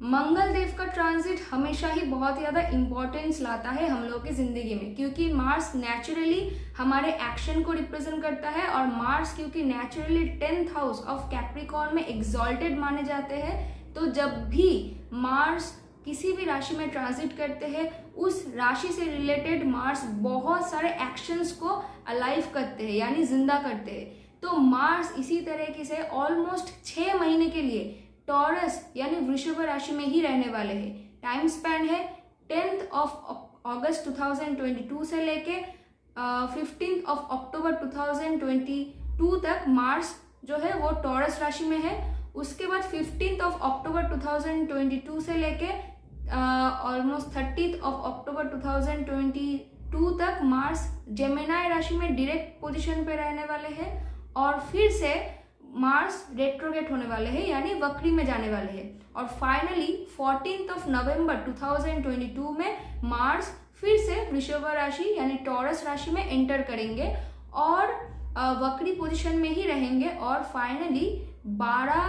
मंगल देव का ट्रांजिट हमेशा ही बहुत ज़्यादा इम्पोर्टेंस लाता है हम लोग की ज़िंदगी में, क्योंकि मार्स नेचुरली हमारे एक्शन को रिप्रेजेंट करता है और मार्स क्योंकि naturally 10th house of Capricorn में एग्जॉल्टेड माने जाते हैं। तो जब भी मार्स किसी भी राशि में ट्रांजिट करते हैं, उस राशि से रिलेटेड मार्स बहुत सारे एक्शंस को अलाइव करते हैं, यानी जिंदा करते हैं। तो मार्स इसी तरीके से ऑलमोस्ट 6 महीने के लिए टॉरस यानी वृषभ राशि में ही रहने वाले हैं। टाइम स्पैन है 10th ऑफ अगस्त 2022 से लेके 15th ऑफ अक्टूबर 2022 तक मार्स जो है वो टॉरस राशि में है। उसके बाद 15th ऑफ अक्टूबर 2022 से लेके ऑलमोस्ट 30th ऑफ अक्टूबर 2022 तक मार्स जेमिनी राशि में डायरेक्ट पोजीशन पे रहने वाले हैं और फिर से मार्स रेट्रोगेट होने वाले हैं, यानी वक्री में जाने वाले हैं। और फाइनली 14th ऑफ नवंबर 2022 में मार्स फिर से वृषभ राशि यानी टॉरस राशि में एंटर करेंगे और वक्री पोजीशन में ही रहेंगे। और फाइनली 12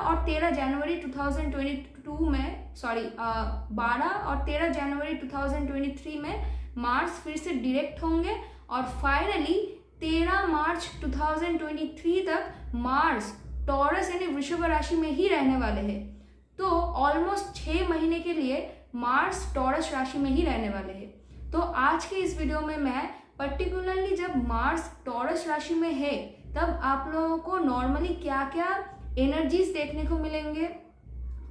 और 13 जनवरी 2022 में 12 और 13 जनवरी 2023 में मार्स फिर से डायरेक्ट होंगे और फाइनली 13 मार्च 2023 तक मार्स टॉरस यानी वृषभ राशि में ही रहने वाले हैं। तो ऑलमोस्ट 6 महीने के लिए मार्स टॉरस राशि में ही रहने वाले हैं। तो आज के इस वीडियो में मैं पर्टिकुलरली जब मार्स टॉरस राशि में है तब आप लोगों को नॉर्मली क्या क्या एनर्जीज देखने को मिलेंगे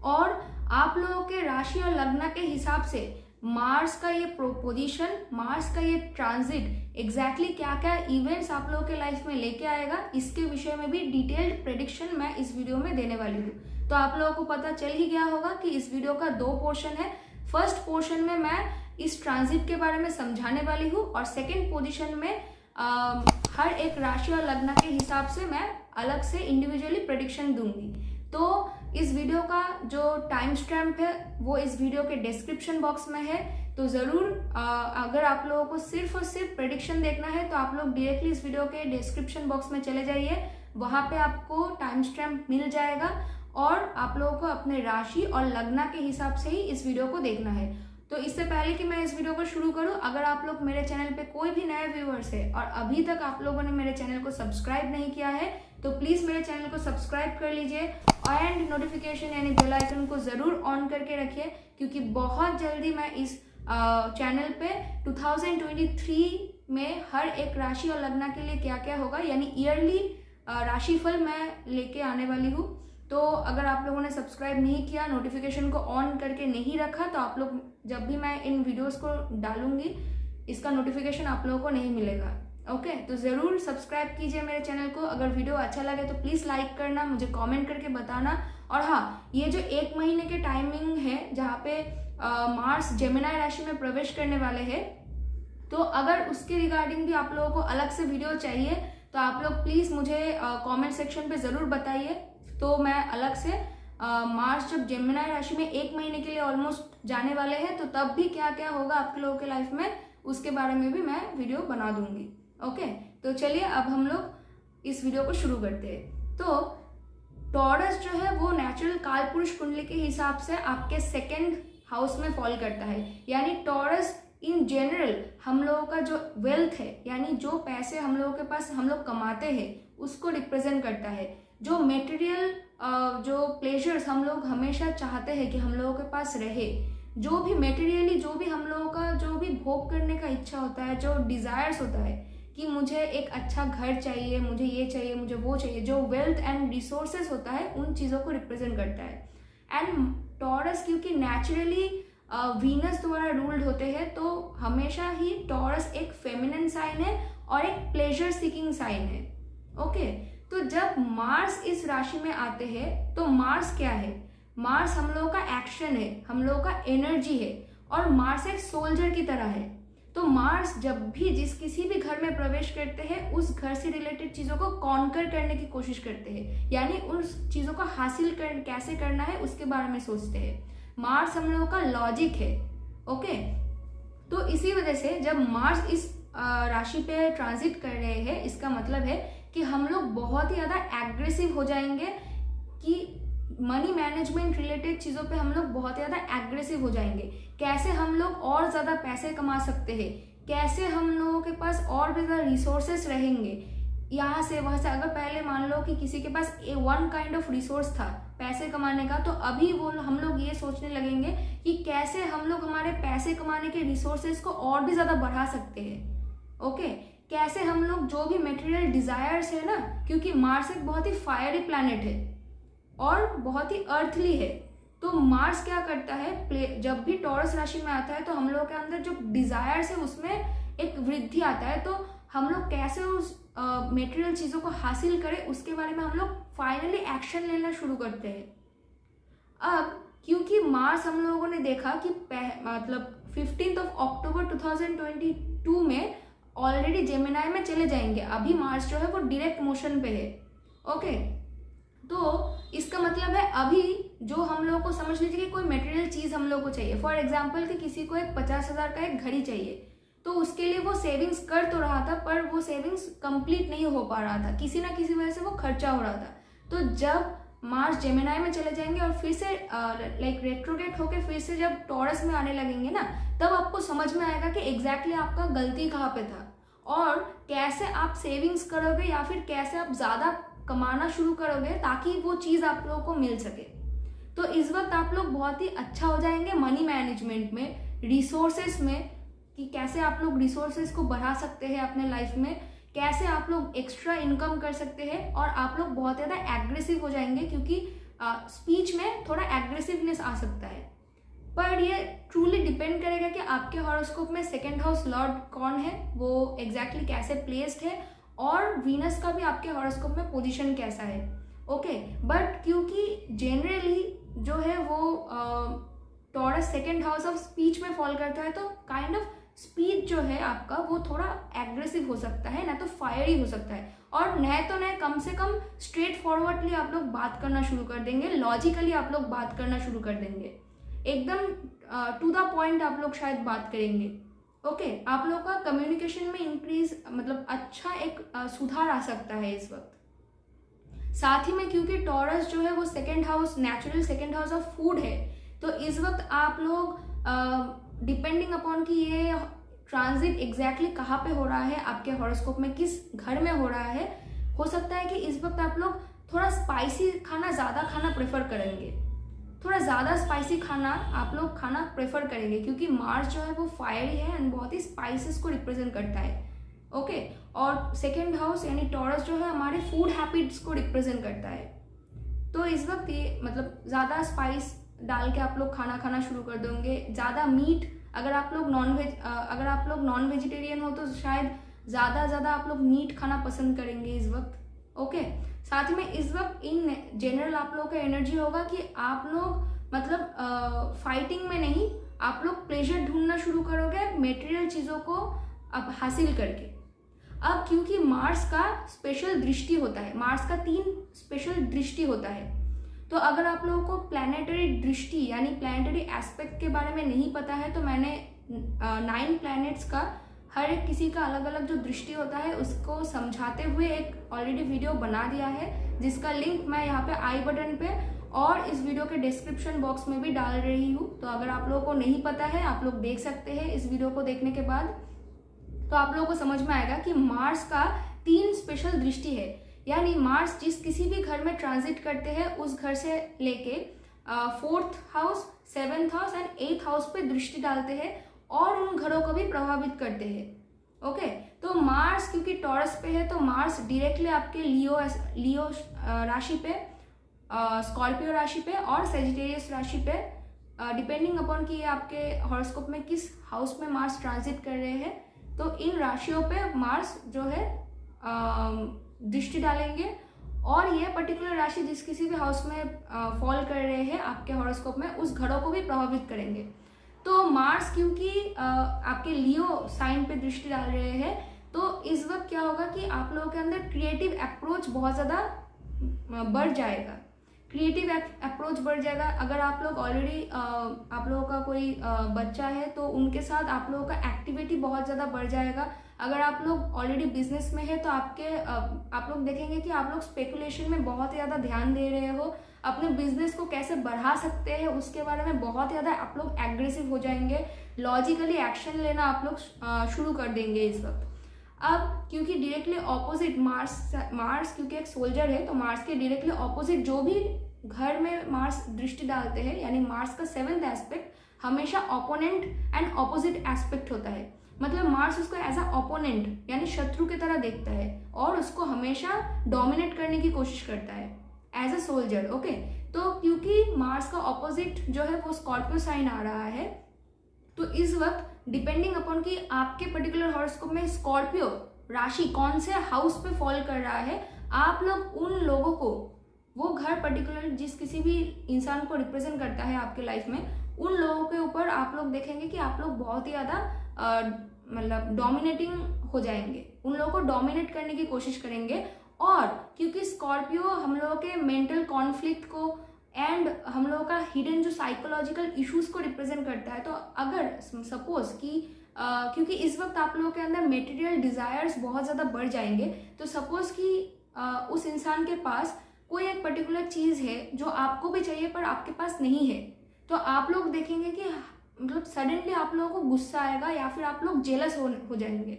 और आप लोगों के राशि और लग्न के हिसाब से मार्स का ये पोजीशन, मार्स का ये ट्रांजिट एग्जैक्टली क्या क्या इवेंट्स आप लोगों के लाइफ में लेके आएगा, इसके विषय में भी डिटेल्ड प्रेडिक्शन मैं इस वीडियो में देने वाली हूँ। तो आप लोगों को पता चल ही गया होगा कि इस वीडियो का 2 पोर्शन है। फर्स्ट पोर्शन में मैं इस ट्रांजिट के बारे में समझाने वाली हूँ और सेकेंड पोजिशन में हर एक राशि और लग्न के हिसाब से मैं अलग से इंडिविजुअली प्रेडिक्शन दूंगी। तो इस वीडियो का जो टाइम स्टैम्प है वो इस वीडियो के डिस्क्रिप्शन बॉक्स में है। तो ज़रूर अगर आप लोगों को सिर्फ और सिर्फ प्रेडिक्शन देखना है तो आप लोग डायरेक्टली इस वीडियो के डिस्क्रिप्शन बॉक्स में चले जाइए, वहाँ पे आपको टाइम स्टैम्प मिल जाएगा और आप लोगों को अपने राशि और लग्न के हिसाब से ही इस वीडियो को देखना है। तो इससे पहले कि मैं इस वीडियो को शुरू करूं, अगर आप लोग मेरे चैनल पे कोई भी नए व्यूअर्स है और अभी तक आप लोगों ने मेरे चैनल को सब्सक्राइब नहीं किया है तो प्लीज़ मेरे चैनल को सब्सक्राइब कर लीजिए एंड नोटिफिकेशन यानी बेल आइकन को ज़रूर ऑन करके रखिए, क्योंकि बहुत जल्दी मैं इस चैनल पे 2023 में हर एक राशि और लग्न के लिए क्या क्या होगा यानी ईयरली राशिफल मैं लेके आने वाली हूँ। तो अगर आप लोगों ने सब्सक्राइब नहीं किया, नोटिफिकेशन को ऑन करके नहीं रखा, तो आप लोग जब भी मैं इन वीडियोस को डालूंगी इसका नोटिफिकेशन आप लोगों को नहीं मिलेगा। ओके, तो ज़रूर सब्सक्राइब कीजिए मेरे चैनल को। अगर वीडियो अच्छा लगे तो प्लीज़ लाइक करना, मुझे कमेंट करके बताना। और हाँ, ये जो 1 महीने के टाइमिंग है जहाँ पे मार्स जेमिनी राशि में प्रवेश करने वाले हैं, तो अगर उसके रिगार्डिंग भी आप लोगों को अलग से वीडियो चाहिए तो आप लोग प्लीज़ मुझे कमेंट सेक्शन पे ज़रूर बताइए। तो मैं अलग से मार्स जब जेमिनी राशि में 1 महीने के लिए ऑलमोस्ट जाने वाले हैं तो तब भी क्या क्या होगा आप लोगों के लाइफ में, उसके बारे में भी मैं वीडियो बना दूंगी। ओके, तो चलिए अब हम लोग इस वीडियो को शुरू करते हैं। तो टॉरस जो है वो नेचुरल काल पुरुष कुंडली के हिसाब से आपके 2nd हाउस में फॉल करता है, यानी टॉरस इन जनरल हम लोगों का जो वेल्थ है यानी जो पैसे हम लोगों के पास हम लोग कमाते हैं उसको रिप्रेजेंट करता है। जो मटेरियल जो प्लेजर्स हम लोग हमेशा चाहते हैं कि हम लोगों के पास रहे, जो भी मटेरियली जो भी हम लोगों का जो भी भोग करने का इच्छा होता है, जो डिज़ायर्स होता है कि मुझे एक अच्छा घर चाहिए, मुझे ये चाहिए, मुझे वो चाहिए, जो वेल्थ एंड रिसोर्सेज होता है उन चीज़ों को रिप्रेजेंट करता है। एंड टॉरस क्योंकि नेचुरली वीनस द्वारा रूल्ड होते हैं तो हमेशा ही टॉरस एक फेमिनिन साइन है और एक प्लेजर सीकिंग साइन है। ओके, तो जब मार्स इस राशि में आते हैं तो मार्स क्या है? मार्स हम लोगों का एक्शन है, हम लोगों का एनर्जी है और मार्स एक सोल्जर की तरह है। तो मार्स जब भी किसी भी घर में प्रवेश करते हैं उस घर से रिलेटेड चीज़ों को कॉन्कर करने की कोशिश करते हैं, यानी उस चीज़ों को हासिल कैसे करना है उसके बारे में सोचते हैं। मार्स हम लोगों का लॉजिक है। ओके, तो इसी वजह से जब मार्स इस राशि पे ट्रांजिट कर रहे हैं, इसका मतलब है कि हम लोग बहुत ही ज़्यादा एग्रेसिव हो जाएंगे कि मनी मैनेजमेंट रिलेटेड चीज़ों पे हम लोग बहुत ज़्यादा एग्रेसिव हो जाएंगे। कैसे हम लोग और ज़्यादा पैसे कमा सकते हैं, कैसे हम लोगों के पास और भी ज़्यादा रिसोर्सेस रहेंगे यहाँ से वहाँ से। अगर पहले मान लो कि किसी के पास वन काइंड ऑफ रिसोर्स था पैसे कमाने का, तो अभी वो हम लोग ये सोचने लगेंगे कि कैसे हम लोग हमारे पैसे कमाने के रिसोर्सेज को और भी ज़्यादा बढ़ा सकते हैं। ओके, कैसे हम लोग जो भी मटेरियल डिजायर्स है ना, क्योंकि मार्स एक बहुत ही फायरी प्लैनेट है और बहुत ही अर्थली है, तो मार्स क्या करता है, जब भी टॉरस राशि में आता है तो हम लोगों के अंदर जो डिजायर्स है उसमें एक वृद्धि आता है। तो हम लोग कैसे उस मटेरियल चीज़ों को हासिल करें उसके बारे में हम लोग फाइनली एक्शन लेना शुरू करते हैं। अब क्योंकि मार्स हम लोगों ने देखा कि मतलब 15 अक्टूबर 2022 में ऑलरेडी जेमिनाई में चले जाएंगे। अभी मार्स जो है वो डायरेक्ट मोशन पे है। ओके, तो इसका मतलब है अभी जो हम लोगों को समझ लीजिए कि कोई मटेरियल चीज़ हम लोगों को चाहिए। फॉर एग्जांपल कि किसी को एक 50,000 का एक घड़ी चाहिए, तो उसके लिए वो सेविंग्स कर तो रहा था पर वो सेविंग्स कंप्लीट नहीं हो पा रहा था, किसी ना किसी वजह से वो खर्चा हो रहा था। तो जब मार्स जेमिनाई में चले जाएंगे और फिर से लाइक रेट्रोग्रेड होके फिर से जब टॉरस में आने लगेंगे ना, तब आपको समझ में आएगा कि एग्जैक्टली आपका गलती कहाँ पे था और कैसे आप सेविंग्स करोगे या फिर कैसे आप ज़्यादा कमाना शुरू करोगे ताकि वो चीज़ आप लोगों को मिल सके। तो इस वक्त आप लोग बहुत ही अच्छा हो जाएंगे मनी मैनेजमेंट में, रिसोर्सेस में, कि कैसे आप लोग रिसोर्सेज को बढ़ा सकते हैं अपने लाइफ में, कैसे आप लोग एक्स्ट्रा इनकम कर सकते हैं। और आप लोग बहुत ज़्यादा एग्रेसिव हो जाएंगे क्योंकि स्पीच में थोड़ा एग्रेसिवनेस आ सकता है। पर ये ट्रूली डिपेंड करेगा कि आपके हॉरोस्कोप में सेकेंड हाउस लॉर्ड कौन है, वो एग्जैक्टली कैसे प्लेस्ड है, और वीनस का भी आपके हॉरोस्कोप में पोजीशन कैसा है। ओके, बट क्योंकि जनरली जो है वो taurus second house of speech में फॉल करता है, तो काइंड ऑफ स्पीच जो है आपका वो थोड़ा एग्रेसिव हो सकता है, ना तो फायरी हो सकता है, और न तो न कम से कम स्ट्रेट फॉरवर्डली आप लोग बात करना शुरू कर देंगे, लॉजिकली आप लोग बात करना शुरू कर देंगे, एकदम टू द पॉइंट आप लोग शायद बात करेंगे। ओके, आप लोग का कम्युनिकेशन में इंक्रीज मतलब अच्छा एक सुधार आ सकता है इस वक्त। साथ ही में क्योंकि टॉरस जो है वो second house, natural second house of food है, तो इस वक्त आप लोग डिपेंडिंग अपॉन कि ये ट्रांजिट एग्जैक्टली कहाँ पे हो रहा है, आपके हॉरोस्कोप में किस घर में हो रहा है, हो सकता है कि इस वक्त आप लोग थोड़ा स्पाइसी खाना ज़्यादा खाना प्रेफर करेंगे, थोड़ा ज़्यादा स्पाइसी खाना आप लोग खाना प्रेफर करेंगे, क्योंकि मार्स जो है वो फायरी है एंड बहुत ही स्पाइसेस को रिप्रेजेंट करता है। ओके, और सेकेंड हाउस यानी टॉरस जो है हमारे फूड हैबिट्स को रिप्रेजेंट करता है। तो इस वक्त ये मतलब ज़्यादा स्पाइस डाल के आप लोग खाना खाना शुरू कर देंगे, ज़्यादा मीट, अगर आप लोग नॉन वेजिटेरियन हो तो शायद ज़्यादा आप लोग मीट खाना पसंद करेंगे इस वक्त। ओके, साथ में इस वक्त इन जनरल आप लोग का एनर्जी होगा कि आप लोग मतलब फाइटिंग में नहीं, आप लोग प्लेजर ढूंढना शुरू करोगे मेटेरियल चीज़ों को अब हासिल करके। अब क्योंकि मार्स का स्पेशल दृष्टि होता है, मार्स का 3 स्पेशल दृष्टि होता है, तो अगर आप लोगों को प्लैनेटरी दृष्टि यानी प्लैनेटरी एस्पेक्ट के बारे में नहीं पता है, तो मैंने 9 प्लैनेट्स का हर एक किसी का अलग अलग जो दृष्टि होता है उसको समझाते हुए एक ऑलरेडी वीडियो बना दिया है, जिसका लिंक मैं यहाँ पे आई बटन पे और इस वीडियो के डिस्क्रिप्शन बॉक्स में भी डाल रही हूँ। तो अगर आप लोगों को नहीं पता है, आप लोग देख सकते हैं इस वीडियो को देखने के बाद, तो आप लोगों को समझ में आएगा कि मार्स का 3 स्पेशल दृष्टि है। यानी मार्स जिस किसी भी घर में ट्रांजिट करते हैं उस घर से लेके 4th house, 7th house and 8th house पे दृष्टि डालते हैं और उन घरों को भी प्रभावित करते हैं। ओके, तो मार्स क्योंकि टॉरस पे है, तो मार्स डायरेक्टली आपके लियो राशि पे, स्कॉर्पियो राशि पे और सेजिटेरियस राशि पे, डिपेंडिंग अपॉन कि ये आपके हॉरोस्कोप में किस हाउस में मार्स ट्रांजिट कर रहे हैं, तो इन राशियों पे मार्स जो है दृष्टि डालेंगे, और ये पर्टिकुलर राशि जिस किसी भी हाउस में फॉल कर रहे हैं आपके हॉरोस्कोप में, उस घरों को भी प्रभावित करेंगे। तो मार्स क्योंकि आपके लियो साइन पे दृष्टि डाल रहे हैं, तो इस वक्त क्या होगा कि आप लोगों के अंदर क्रिएटिव अप्रोच बहुत ज़्यादा बढ़ जाएगा, क्रिएटिव अप्रोच बढ़ जाएगा। अगर आप लोग ऑलरेडी आप लोगों का कोई बच्चा है तो उनके साथ आप लोगों का एक्टिविटी बहुत ज़्यादा बढ़ जाएगा। अगर आप लोग ऑलरेडी बिजनेस में है तो आप लोग देखेंगे कि आप लोग स्पेकुलेशन में बहुत ज़्यादा ध्यान दे रहे हो, अपने बिजनेस को कैसे बढ़ा सकते हैं उसके बारे में बहुत ज़्यादा आप लोग एग्रेसिव हो जाएंगे, लॉजिकली एक्शन लेना आप लोग शुरू कर देंगे इस वक्त। अब क्योंकि डायरेक्टली ऑपोजिट मार्स क्योंकि एक सोल्जर है, तो मार्स के डायरेक्टली ऑपोजिट जो भी घर में मार्स दृष्टि डालते हैं, यानी मार्स का 7th एस्पेक्ट हमेशा ओपोनेंट एंड ऑपोजिट एस्पेक्ट होता है। मतलब मार्स उसको एज अ ओपोनेंट यानी शत्रु की तरह देखता है और उसको हमेशा डोमिनेट करने की कोशिश करता है एज अ सोल्जर। ओके, तो क्योंकि मार्स का ऑपोजिट जो है वो स्कॉर्पियो साइन आ रहा है, तो इस वक्त डिपेंडिंग अपॉन कि आपके पर्टिकुलर हॉरोस्कोप में स्कॉर्पियो राशि कौन से हाउस पे फॉल कर रहा है, आप लोग उन लोगों को, वो घर पर्टिकुलर जिस किसी भी इंसान को रिप्रेजेंट करता है आपके लाइफ में, उन लोगों के ऊपर आप लोग देखेंगे कि आप लोग बहुत ही ज़्यादा मतलब डोमिनेटिंग हो जाएंगे, उन लोगों को डोमिनेट करने की कोशिश करेंगे। और क्योंकि स्कॉर्पियो हम लोगों के मेंटल कॉन्फ्लिक्ट को एंड हम लोगों का हिडन जो साइकोलॉजिकल इश्यूज को रिप्रेजेंट करता है, तो अगर सपोज कि क्योंकि इस वक्त आप लोगों के अंदर मेटेरियल डिजायर्स बहुत ज़्यादा बढ़ जाएंगे, तो सपोज कि उस इंसान के पास कोई एक पर्टिकुलर चीज़ है जो आपको भी चाहिए पर आपके पास नहीं है, तो आप लोग देखेंगे कि मतलब सडनली आप लोगों को गुस्सा आएगा या फिर आप लोग जेलस हो जाएंगे।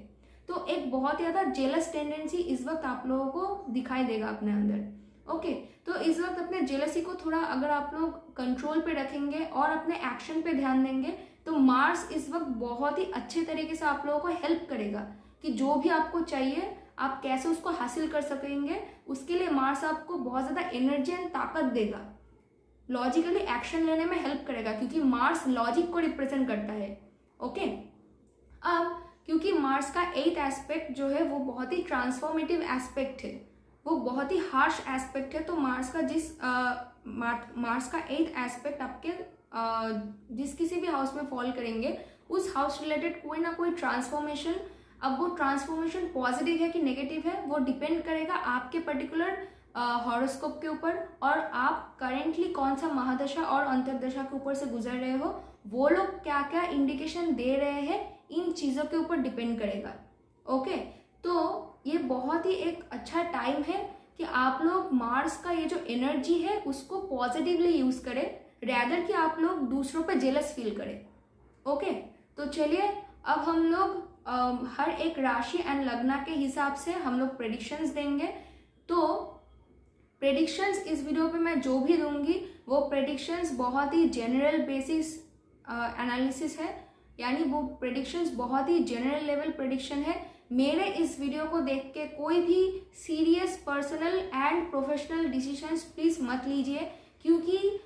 तो एक बहुत ज़्यादा जेलस टेंडेंसी इस वक्त आप लोगों को दिखाई देगा अपने अंदर। ओके, तो इस वक्त अपने जेलसी को थोड़ा अगर आप लोग कंट्रोल पे रखेंगे और अपने एक्शन पे ध्यान देंगे, तो मार्स इस वक्त बहुत ही अच्छे तरीके से आप लोगों को हेल्प करेगा कि जो भी आपको चाहिए आप कैसे उसको हासिल कर सकेंगे। उसके लिए मार्स आपको बहुत ज़्यादा एनर्जी एंड ताकत देगा, लॉजिकली एक्शन लेने में हेल्प करेगा, क्योंकि मार्स लॉजिक को रिप्रेजेंट करता है। ओके, अब क्योंकि मार्स का 8th एस्पेक्ट जो है वो बहुत ही ट्रांसफॉर्मेटिव एस्पेक्ट है, वो बहुत ही हार्श एस्पेक्ट है, तो मार्स का 8th एस्पेक्ट आपके जिस किसी भी हाउस में फॉल करेंगे, उस हाउस रिलेटेड कोई ना कोई ट्रांसफॉर्मेशन, अब वो ट्रांसफॉर्मेशन पॉजिटिव है कि नेगेटिव है वो डिपेंड करेगा आपके पर्टिकुलर हॉरोस्कोप के ऊपर, और आप करेंटली कौन सा महादशा और अंतरदशा के ऊपर से गुजर रहे हो, वो लोग क्या क्या इंडिकेशन दे रहे हैं, इन चीज़ों के ऊपर डिपेंड करेगा। ओके, तो ये बहुत ही एक अच्छा टाइम है कि आप लोग मार्स का ये जो एनर्जी है उसको पॉजिटिवली यूज़ करें, रैदर कि आप लोग दूसरों पे जेलस फील करें। ओके, तो चलिए अब हम लोग हर एक राशि एंड लग्न के हिसाब से हम लोग प्रेडिक्शंस देंगे। तो प्रेडिक्शंस इस वीडियो पे मैं जो भी दूंगी वो प्रेडिक्शंस बहुत ही जनरल बेसिस एनालिसिस है, यानी वो प्रेडिक्शंस बहुत ही जनरल लेवल प्रेडिक्शन है। मेरे इस वीडियो को देख के कोई भी serious personal and professional decisions please मत लीजिए, क्योंकि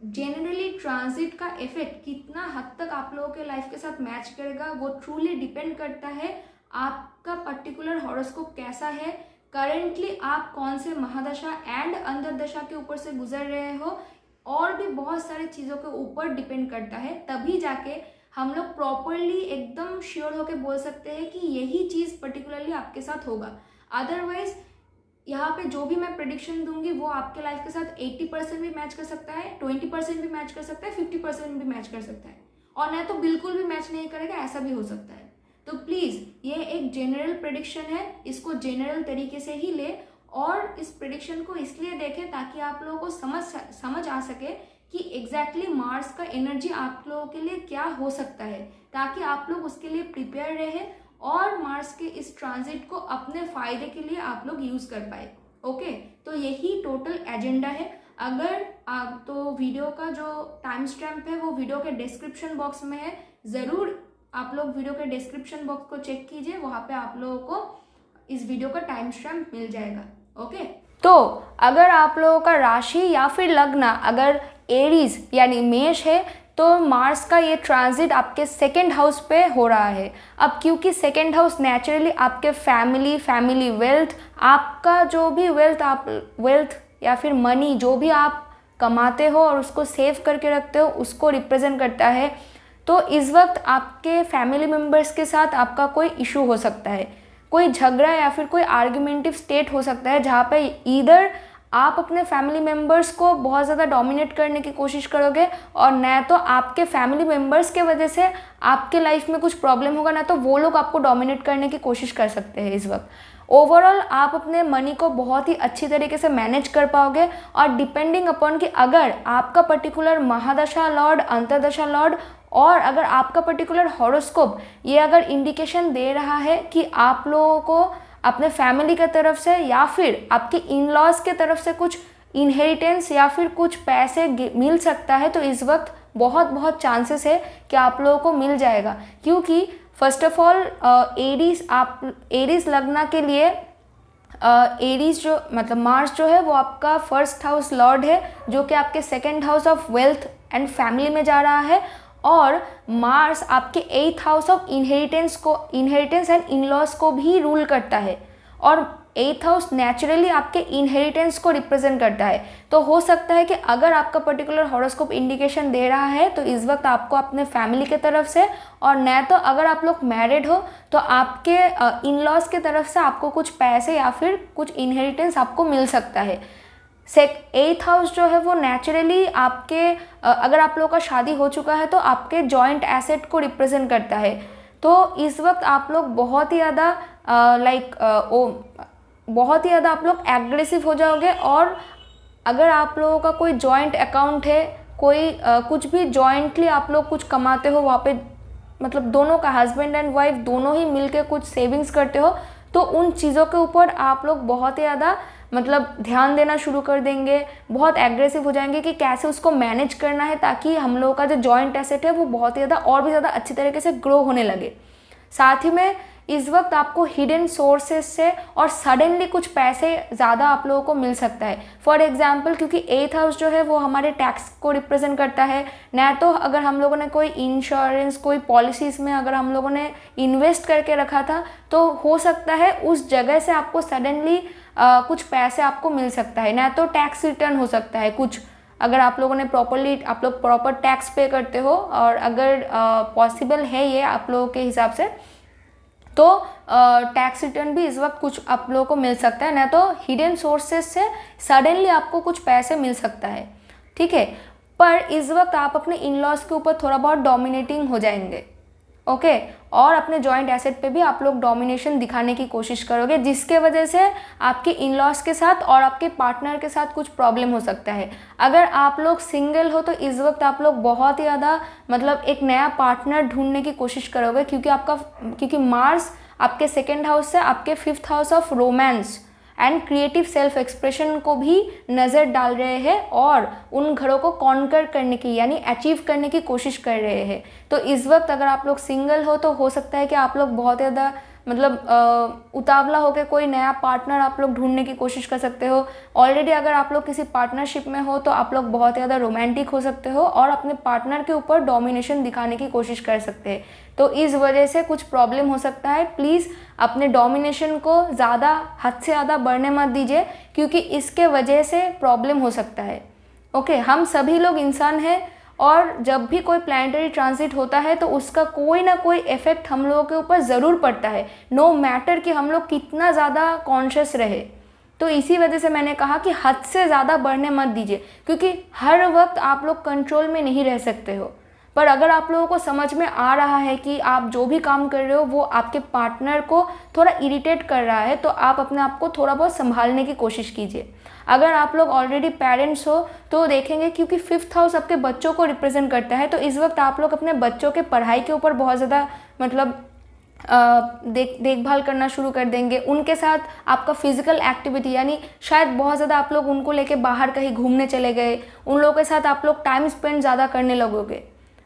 जनरली ट्रांजिट का इफेक्ट कितना हद तक आप लोगों के लाइफ के साथ मैच करेगा वो ट्रूली डिपेंड करता है आपका पर्टिकुलर हॉरोस्कोप कैसा है, करेंटली आप कौन से महादशा एंड अंतरदशा के ऊपर से गुजर रहे हो, और भी बहुत सारी चीज़ों के ऊपर डिपेंड करता है। तभी जाके हम लोग प्रॉपरली एकदम श्योर होके बोल सकते हैं कि यही चीज़ पर्टिकुलरली आपके साथ होगा। अदरवाइज यहाँ पे जो भी मैं प्रेडिक्शन दूंगी वो आपके लाइफ के साथ 80% भी मैच कर सकता है, 20% भी मैच कर सकता है, 50% भी मैच कर सकता है, और न तो बिल्कुल भी मैच नहीं करेगा, ऐसा भी हो सकता है। तो प्लीज़ ये एक जनरल प्रेडिक्शन है, इसको जनरल तरीके से ही ले, और इस प्रेडिक्शन को इसलिए देखें ताकि आप लोगों को समझ आ सके कि एग्जैक्टली मार्स का एनर्जी आप लोगों के लिए क्या हो सकता है, ताकि आप लोग उसके लिए प्रिपेयर रहे और मार्स के इस ट्रांजिट को अपने फायदे के लिए आप लोग यूज़ कर पाए। ओके, तो यही टोटल एजेंडा है। अगर आप तो वीडियो का जो टाइम स्टैम्प है वो वीडियो के डिस्क्रिप्शन बॉक्स में है, ज़रूर आप लोग वीडियो के डिस्क्रिप्शन बॉक्स को चेक कीजिए, वहाँ पे आप लोगों को इस वीडियो का टाइम स्टैम्प मिल जाएगा। ओके, तो अगर आप लोगों का राशि या फिर लग्न अगर एरीज यानी मेष है, तो मार्स का ये ट्रांजिट आपके 2nd हाउस पे हो रहा है। अब क्योंकि 2nd हाउस नेचुरली आपके फैमिली वेल्थ, आपका जो भी वेल्थ या फिर मनी जो भी आप कमाते हो और उसको सेव करके रखते हो उसको रिप्रेजेंट करता है। तो इस वक्त आपके फैमिली मेम्बर्स के साथ आपका कोई इशू हो सकता है, कोई झगड़ा या फिर कोई आर्ग्यूमेंटिव स्टेट हो सकता है, जहाँ पे ईदर आप अपने फैमिली मेम्बर्स को बहुत ज़्यादा डोमिनेट करने की कोशिश करोगे, और न तो आपके फैमिली मेम्बर्स के वजह से आपके लाइफ में कुछ प्रॉब्लम होगा, ना तो वो लोग आपको डोमिनेट करने की कोशिश कर सकते हैं इस वक्त। ओवरऑल आप अपने मनी को बहुत ही अच्छी तरीके से मैनेज कर पाओगे। और डिपेंडिंग अपॉन कि अगर आपका पर्टिकुलर महादशा लॉर्ड, अंतर्दशा लॉर्ड और अगर आपका पर्टिकुलर हॉरोस्कोप ये अगर इंडिकेशन दे रहा है कि आप लोगों को अपने फैमिली की तरफ से या फिर आपके इन लॉज के तरफ से कुछ इनहेरिटेंस या फिर कुछ पैसे मिल सकता है, तो इस वक्त बहुत बहुत चांसेस है कि आप लोगों को मिल जाएगा। क्योंकि फर्स्ट ऑफ ऑल एरीज लग्न के लिए एरीज जो मतलब मार्स जो है वो आपका फर्स्ट हाउस लॉर्ड है, जो कि आपके second house of wealth and family में जा रहा है। और मार्स आपके 8th house of inheritance and in laws को भी रूल करता है। और 8th हाउस नेचुरली आपके इनहेरिटेंस को रिप्रेजेंट करता है। तो हो सकता है कि अगर आपका पर्टिकुलर हॉरोस्कोप इंडिकेशन दे रहा है तो इस वक्त आपको अपने फैमिली की तरफ से, और न तो अगर आप लोग मैरिड हो तो आपके इन लॉज की तरफ से आपको कुछ पैसे या फिर कुछ इनहेरिटेंस आपको मिल सकता है। 8th हाउस जो है वो नेचुरली आपके अगर आप लोगों का शादी हो चुका है तो आपके जॉइंट एसेट को रिप्रेजेंट करता है। तो इस वक्त आप लोग बहुत ही ज़्यादा बहुत ही ज़्यादा आप लोग एग्रेसिव हो जाओगे। और अगर आप लोगों का कोई जॉइंट अकाउंट है, कोई कुछ भी जॉइंटली आप लोग कुछ कमाते हो वहाँ पे, मतलब दोनों का हस्बैंड एंड वाइफ दोनों ही मिलके कुछ सेविंग्स करते हो, तो उन चीज़ों के ऊपर आप लोग बहुत ही ज़्यादा मतलब ध्यान देना शुरू कर देंगे, बहुत एग्रेसिव हो जाएंगे कि कैसे उसको मैनेज करना है ताकि हम लोगों का जो जॉइंट एसेट है वो बहुत ही ज़्यादा और भी ज़्यादा अच्छी तरीके से ग्रो होने लगे। साथ ही में इस वक्त आपको हिडन सोर्सेज से और सडनली कुछ पैसे ज़्यादा आप लोगों को मिल सकता है। फॉर एग्जांपल, क्योंकि 8th हाउस जो है वो हमारे टैक्स को रिप्रेजेंट करता है, न तो अगर हम लोगों ने कोई इंश्योरेंस, कोई पॉलिसीज़ में अगर हम लोगों ने इन्वेस्ट करके रखा था तो हो सकता है उस जगह से आपको सडनली कुछ पैसे आपको मिल सकता है, न तो टैक्स रिटर्न हो सकता है कुछ, अगर आप लोगों ने आप लोग प्रॉपर टैक्स पे करते हो और अगर पॉसिबल है ये आप लोगों के हिसाब से, तो टैक्स रिटर्न भी इस वक्त कुछ आप लोगों को मिल सकता है, ना तो हिडन सोर्सेज से सडनली आपको कुछ पैसे मिल सकता है। ठीक है, पर इस वक्त आप अपने इन लॉज के ऊपर थोड़ा बहुत डोमिनेटिंग हो जाएंगे। ओके, और अपने जॉइंट एसेट पे भी आप लोग डोमिनेशन दिखाने की कोशिश करोगे, जिसके वजह से आपके इन लॉज के साथ और आपके पार्टनर के साथ कुछ प्रॉब्लम हो सकता है। अगर आप लोग सिंगल हो तो इस वक्त आप लोग बहुत ही ज़्यादा मतलब एक नया पार्टनर ढूंढने की कोशिश करोगे, क्योंकि मार्स आपके सेकेंड हाउस से आपके 5th house of romance and creative self expression को भी नज़र डाल रहे हैं और उन घरों को कॉन्कर करने की यानी अचीव करने की कोशिश कर रहे हैं। तो इस वक्त अगर आप लोग सिंगल हो तो हो सकता है कि आप लोग बहुत ज़्यादा मतलब उतावला होकर कोई नया पार्टनर आप लोग ढूंढने की कोशिश कर सकते हो। ऑलरेडी अगर आप लोग किसी पार्टनरशिप में हो तो आप लोग बहुत ज़्यादा रोमांटिक हो सकते हो और अपने पार्टनर के ऊपर डोमिनेशन दिखाने की कोशिश कर सकते हैं। तो इस वजह से कुछ प्रॉब्लम हो सकता है। प्लीज़ अपने डोमिनेशन को ज़्यादा हद से ज़्यादा बढ़ने मत दीजिए, क्योंकि इसके वजह से प्रॉब्लम हो सकता है। ओके, हम सभी लोग इंसान हैं और जब भी कोई प्लैनेटरी ट्रांजिट होता है तो उसका कोई ना कोई इफेक्ट हम लोगों के ऊपर ज़रूर पड़ता है, नो मैटर कि हम लोग कितना ज़्यादा कॉन्शियस रहे। तो इसी वजह से मैंने कहा कि हद से ज़्यादा बढ़ने मत दीजिए, क्योंकि हर वक्त आप लोग कंट्रोल में नहीं रह सकते हो। पर अगर आप लोगों को समझ में आ रहा है कि आप जो भी काम कर रहे हो वो आपके पार्टनर को थोड़ा इरिटेट कर रहा है, तो आप अपने आप को थोड़ा बहुत संभालने की कोशिश कीजिए। अगर आप लोग ऑलरेडी पेरेंट्स हो तो देखेंगे, क्योंकि 5th हाउस आपके बच्चों को रिप्रेजेंट करता है, तो इस वक्त आप लोग अपने बच्चों के पढ़ाई के ऊपर बहुत ज़्यादा मतलब देखभाल करना शुरू कर देंगे। उनके साथ आपका फिजिकल एक्टिविटी यानी शायद बहुत ज़्यादा आप लोग उनको लेके बाहर कहीं घूमने चले गए, उन लोगों के साथ आप लोग टाइम स्पेंड ज़्यादा करने लगोगे।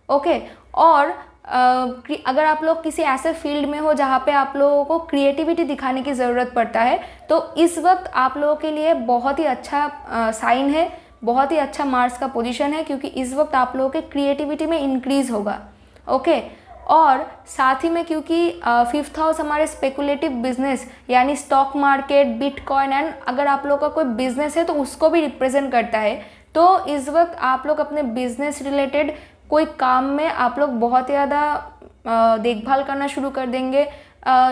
ओके, और अगर आप लोग किसी ऐसे फील्ड में हो जहाँ पे आप लोगों को क्रिएटिविटी दिखाने की ज़रूरत पड़ता है, तो इस वक्त आप लोगों के लिए बहुत ही अच्छा साइन है, बहुत ही अच्छा मार्स का पोजीशन है, क्योंकि इस वक्त आप लोगों के क्रिएटिविटी में इंक्रीज़ होगा। ओके, और साथ ही में क्योंकि 5th हाउस हमारे स्पेकुलेटिव बिजनेस यानी स्टॉक मार्केट, बिटकॉइन एंड अगर आप लोगों का कोई बिजनेस है तो उसको भी रिप्रेजेंट करता है। तो इस वक्त आप लोग अपने बिजनेस रिलेटेड कोई काम में आप लोग बहुत ज़्यादा देखभाल करना शुरू कर देंगे,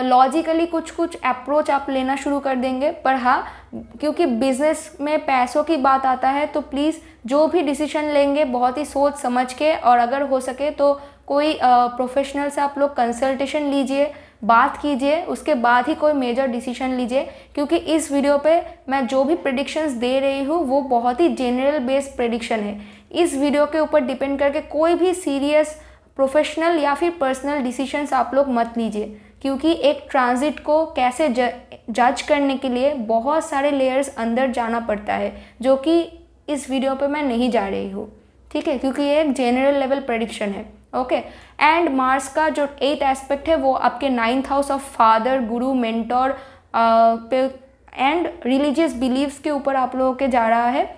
लॉजिकली कुछ अप्रोच आप लेना शुरू कर देंगे। पर हाँ, क्योंकि बिज़नेस में पैसों की बात आता है तो प्लीज़ जो भी डिसीजन लेंगे बहुत ही सोच समझ के, और अगर हो सके तो कोई प्रोफेशनल से आप लोग कंसल्टेशन लीजिए, बात कीजिए, उसके बाद ही कोई मेजर डिसीजन लीजिए, क्योंकि इस वीडियो पे मैं जो भी प्रेडिक्शंस दे रही हूँ वो बहुत ही जनरल बेस्ड प्रेडिक्शन है। इस वीडियो के ऊपर डिपेंड करके कोई भी सीरियस प्रोफेशनल या फिर पर्सनल डिसीजंस आप लोग मत लीजिए, क्योंकि एक ट्रांजिट को कैसे जज करने के लिए बहुत सारे लेयर्स अंदर जाना पड़ता है, जो कि इस वीडियो पे मैं नहीं जा रही हूँ, ठीक है, क्योंकि ये एक जनरल लेवल प्रेडिक्शन है। ओके, एंड मार्स का जो 8th एस्पेक्ट है वो आपके 9th house of father, Guru, mentor पे एंड रिलीजियस बिलीव्स के ऊपर आप लोगों के जा रहा है।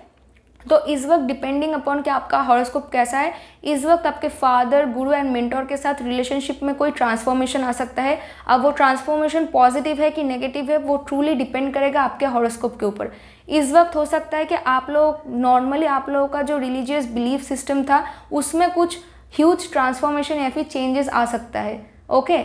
तो इस वक्त डिपेंडिंग अपॉन कि आपका हॉरोस्कोप कैसा है, इस वक्त आपके फादर, गुरु एंड मेंटोर के साथ रिलेशनशिप में कोई ट्रांसफॉर्मेशन आ सकता है। अब वो ट्रांसफॉर्मेशन पॉजिटिव है कि नेगेटिव है वो ट्रूली डिपेंड करेगा आपके हॉरोस्कोप के ऊपर। इस वक्त हो सकता है कि आप लोग नॉर्मली आप लोगों का जो रिलीजियस बिलीफ सिस्टम था उसमें कुछ ह्यूज ट्रांसफॉर्मेशन या फिर चेंजेस आ सकता है। ओके,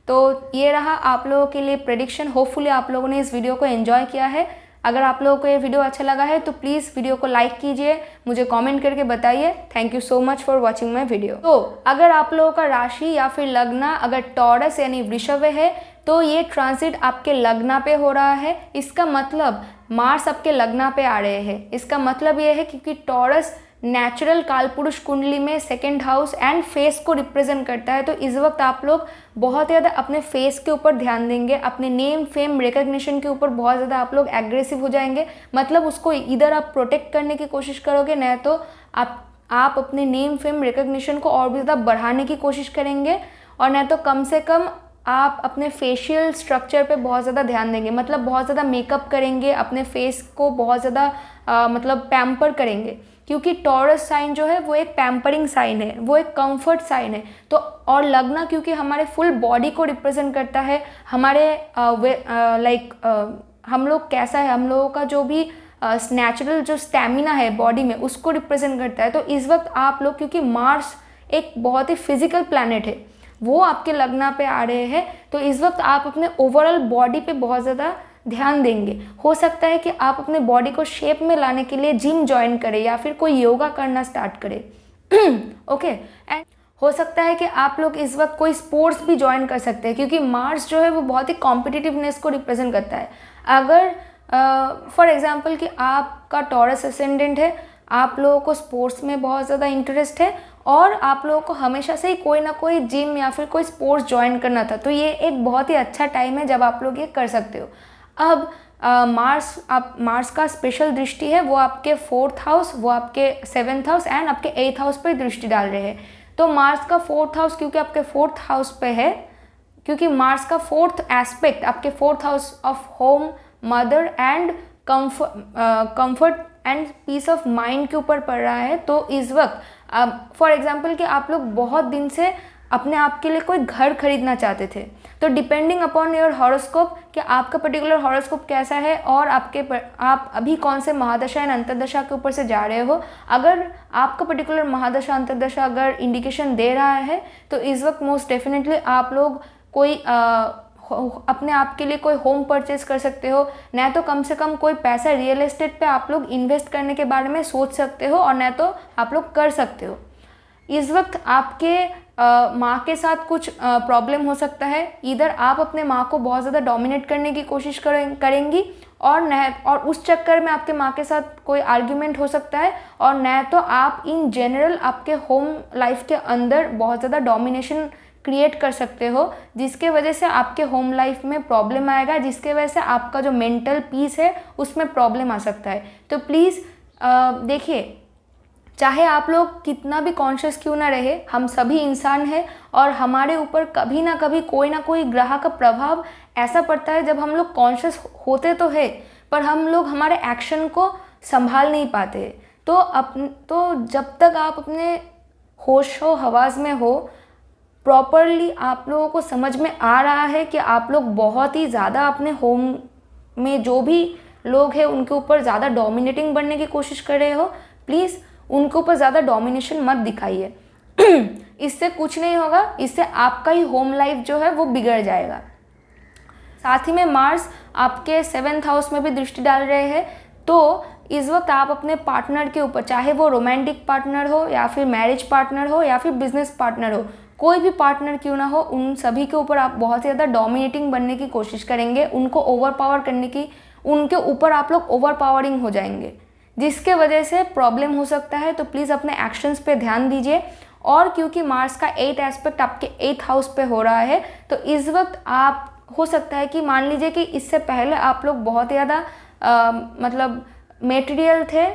तो ये रहा आप लोगों के लिए प्रेडिक्शन। होपफुली आप लोगों ने इस वीडियो को एंजॉय किया है। अगर आप लोगों को ये वीडियो अच्छा लगा है तो प्लीज़ वीडियो को लाइक कीजिए, मुझे कमेंट करके बताइए। Thank you so much for watching my video. तो अगर आप लोगों का राशि या फिर लग्न अगर टॉरस यानी वृषभ है तो ये ट्रांजिट आपके लग्न पे हो रहा है। इसका मतलब मार्स आपके लग्न पे आ रहे हैं। इसका मतलब ये है क्योंकि टॉरस नेचुरल कालपुरुष कुंडली में 2nd हाउस एंड फेस को रिप्रेजेंट करता है। तो इस वक्त आप लोग बहुत ज़्यादा अपने फेस के ऊपर ध्यान देंगे, अपने नेम, फेम, रिकग्निशन के ऊपर बहुत ज़्यादा आप लोग एग्रेसिव हो जाएंगे। मतलब उसको इधर आप प्रोटेक्ट करने की कोशिश करोगे, न तो आप अपने नेम, फेम, रिकग्निशन को और भी ज़्यादा बढ़ाने की कोशिश करेंगे, और न तो कम से कम आप अपने फेशियल स्ट्रक्चर पे बहुत ज़्यादा ध्यान देंगे। मतलब बहुत ज़्यादा मेकअप करेंगे, अपने फेस को बहुत ज़्यादा मतलब पैम्पर करेंगे, क्योंकि टॉरस साइन जो है वो एक पैम्परिंग साइन है, वो एक कंफर्ट साइन है। तो और लग्न क्योंकि हमारे फुल बॉडी को रिप्रेजेंट करता है, हमारे हम लोग कैसा है, हम लोगों का जो भी नेचुरल जो स्टैमिना है बॉडी में उसको रिप्रेजेंट करता है। तो इस वक्त आप लोग, क्योंकि मार्स एक बहुत ही फिजिकल प्लैनेट है, वो आपके लग्न पे आ रहे हैं, तो इस वक्त आप अपने ओवरऑल बॉडी पे बहुत ज़्यादा ध्यान देंगे। हो सकता है कि आप अपने बॉडी को शेप में लाने के लिए जिम ज्वाइन करें या फिर कोई योगा करना स्टार्ट करें। ओके, एंड हो सकता है कि आप लोग इस वक्त कोई स्पोर्ट्स भी ज्वाइन कर सकते हैं, क्योंकि मार्स जो है वो बहुत ही कॉम्पिटिटिवनेस को रिप्रेजेंट करता है। अगर फॉर एग्जांपल कि आपका टॉरस असेंडेंट है, आप लोगों को स्पोर्ट्स में बहुत ज़्यादा इंटरेस्ट है और आप लोगों को हमेशा से ही कोई ना कोई जिम या फिर कोई स्पोर्ट्स ज्वाइन करना था, तो ये एक बहुत ही अच्छा टाइम है जब आप लोग ये कर सकते हो। अब मार्स का स्पेशल दृष्टि है, वो आपके 4th हाउस, वो आपके 7th हाउस एंड आपके 8th हाउस पर दृष्टि डाल रहे हैं। तो मार्स का 4th हाउस क्योंकि आपके 4th हाउस पे है, क्योंकि मार्स का 4th एस्पेक्ट आपके 4th house of home, mother and comfort and peace of mind के ऊपर पड़ रहा है। तो इस वक्त फॉर एग्जाम्पल कि आप लोग बहुत दिन से अपने आप के लिए कोई घर खरीदना चाहते थे, तो डिपेंडिंग अपॉन योर हॉरोस्कोप कि आपका पर्टिकुलर हॉरोस्कोप कैसा है और आप अभी कौन से महादशा या अंतर्दशा के ऊपर से जा रहे हो। अगर आपका पर्टिकुलर महादशा अंतर्दशा अगर इंडिकेशन दे रहा है तो इस वक्त मोस्ट डेफिनेटली आप लोग कोई अपने आप के लिए कोई होम परचेज कर सकते हो, न तो कम से कम कोई पैसा रियल एस्टेट पे आप लोग इन्वेस्ट करने के बारे में सोच सकते हो, और न तो आप लोग कर सकते हो। इस वक्त आपके माँ के साथ कुछ प्रॉब्लम हो सकता है। इधर आप अपने माँ को बहुत ज़्यादा डोमिनेट करने की कोशिश करेंगी, और उस चक्कर में आपके माँ के साथ कोई आर्ग्यूमेंट हो सकता है, और न तो आप इन जनरल आपके होम लाइफ के अंदर बहुत ज़्यादा डोमिनेशन क्रिएट कर सकते हो, जिसके वजह से आपके होम लाइफ में प्रॉब्लम आएगा, जिसके वजह से आपका जो मेंटल पीस है उसमें प्रॉब्लम आ सकता है। तो प्लीज़ देखिए, चाहे आप लोग कितना भी कॉन्शियस क्यों ना रहे, हम सभी इंसान हैं और हमारे ऊपर कभी ना कभी कोई ना कोई ग्रह का प्रभाव ऐसा पड़ता है जब हम लोग कॉन्शियस होते तो है पर हम लोग हमारे एक्शन को संभाल नहीं पाते। तो जब तक आप अपने होश हो हवास में हो, प्रॉपरली आप लोगों को समझ में आ रहा है कि आप लोग बहुत ही ज़्यादा अपने होम में जो भी लोग हैं उनके ऊपर ज़्यादा डोमिनेटिंग बनने की कोशिश कर रहे हो, प्लीज़ उनके ऊपर ज़्यादा डोमिनेशन मत दिखाइए। इससे कुछ नहीं होगा, इससे आपका ही होम लाइफ जो है वो बिगड़ जाएगा। साथ ही में मार्स आपके 7th हाउस में भी दृष्टि डाल रहे हैं, तो इस वक्त आप अपने पार्टनर के ऊपर, चाहे वो रोमांटिक पार्टनर हो या फिर मैरिज पार्टनर हो या फिर बिजनेस पार्टनर हो, कोई भी पार्टनर क्यों ना हो, उन सभी के ऊपर आप बहुत ज़्यादा डोमिनेटिंग बनने की कोशिश करेंगे, उनको ओवर पावर करने की, उनके ऊपर आप लोग ओवर पावरिंग हो जाएंगे, जिसके वजह से प्रॉब्लम हो सकता है। तो प्लीज़ अपने एक्शंस पे ध्यान दीजिए। और क्योंकि मार्स का 8th एस्पेक्ट आपके 8th हाउस पे हो रहा है, तो इस वक्त आप हो सकता है कि मान लीजिए कि इससे पहले आप लोग बहुत ज़्यादा मतलब मेटेरियल थे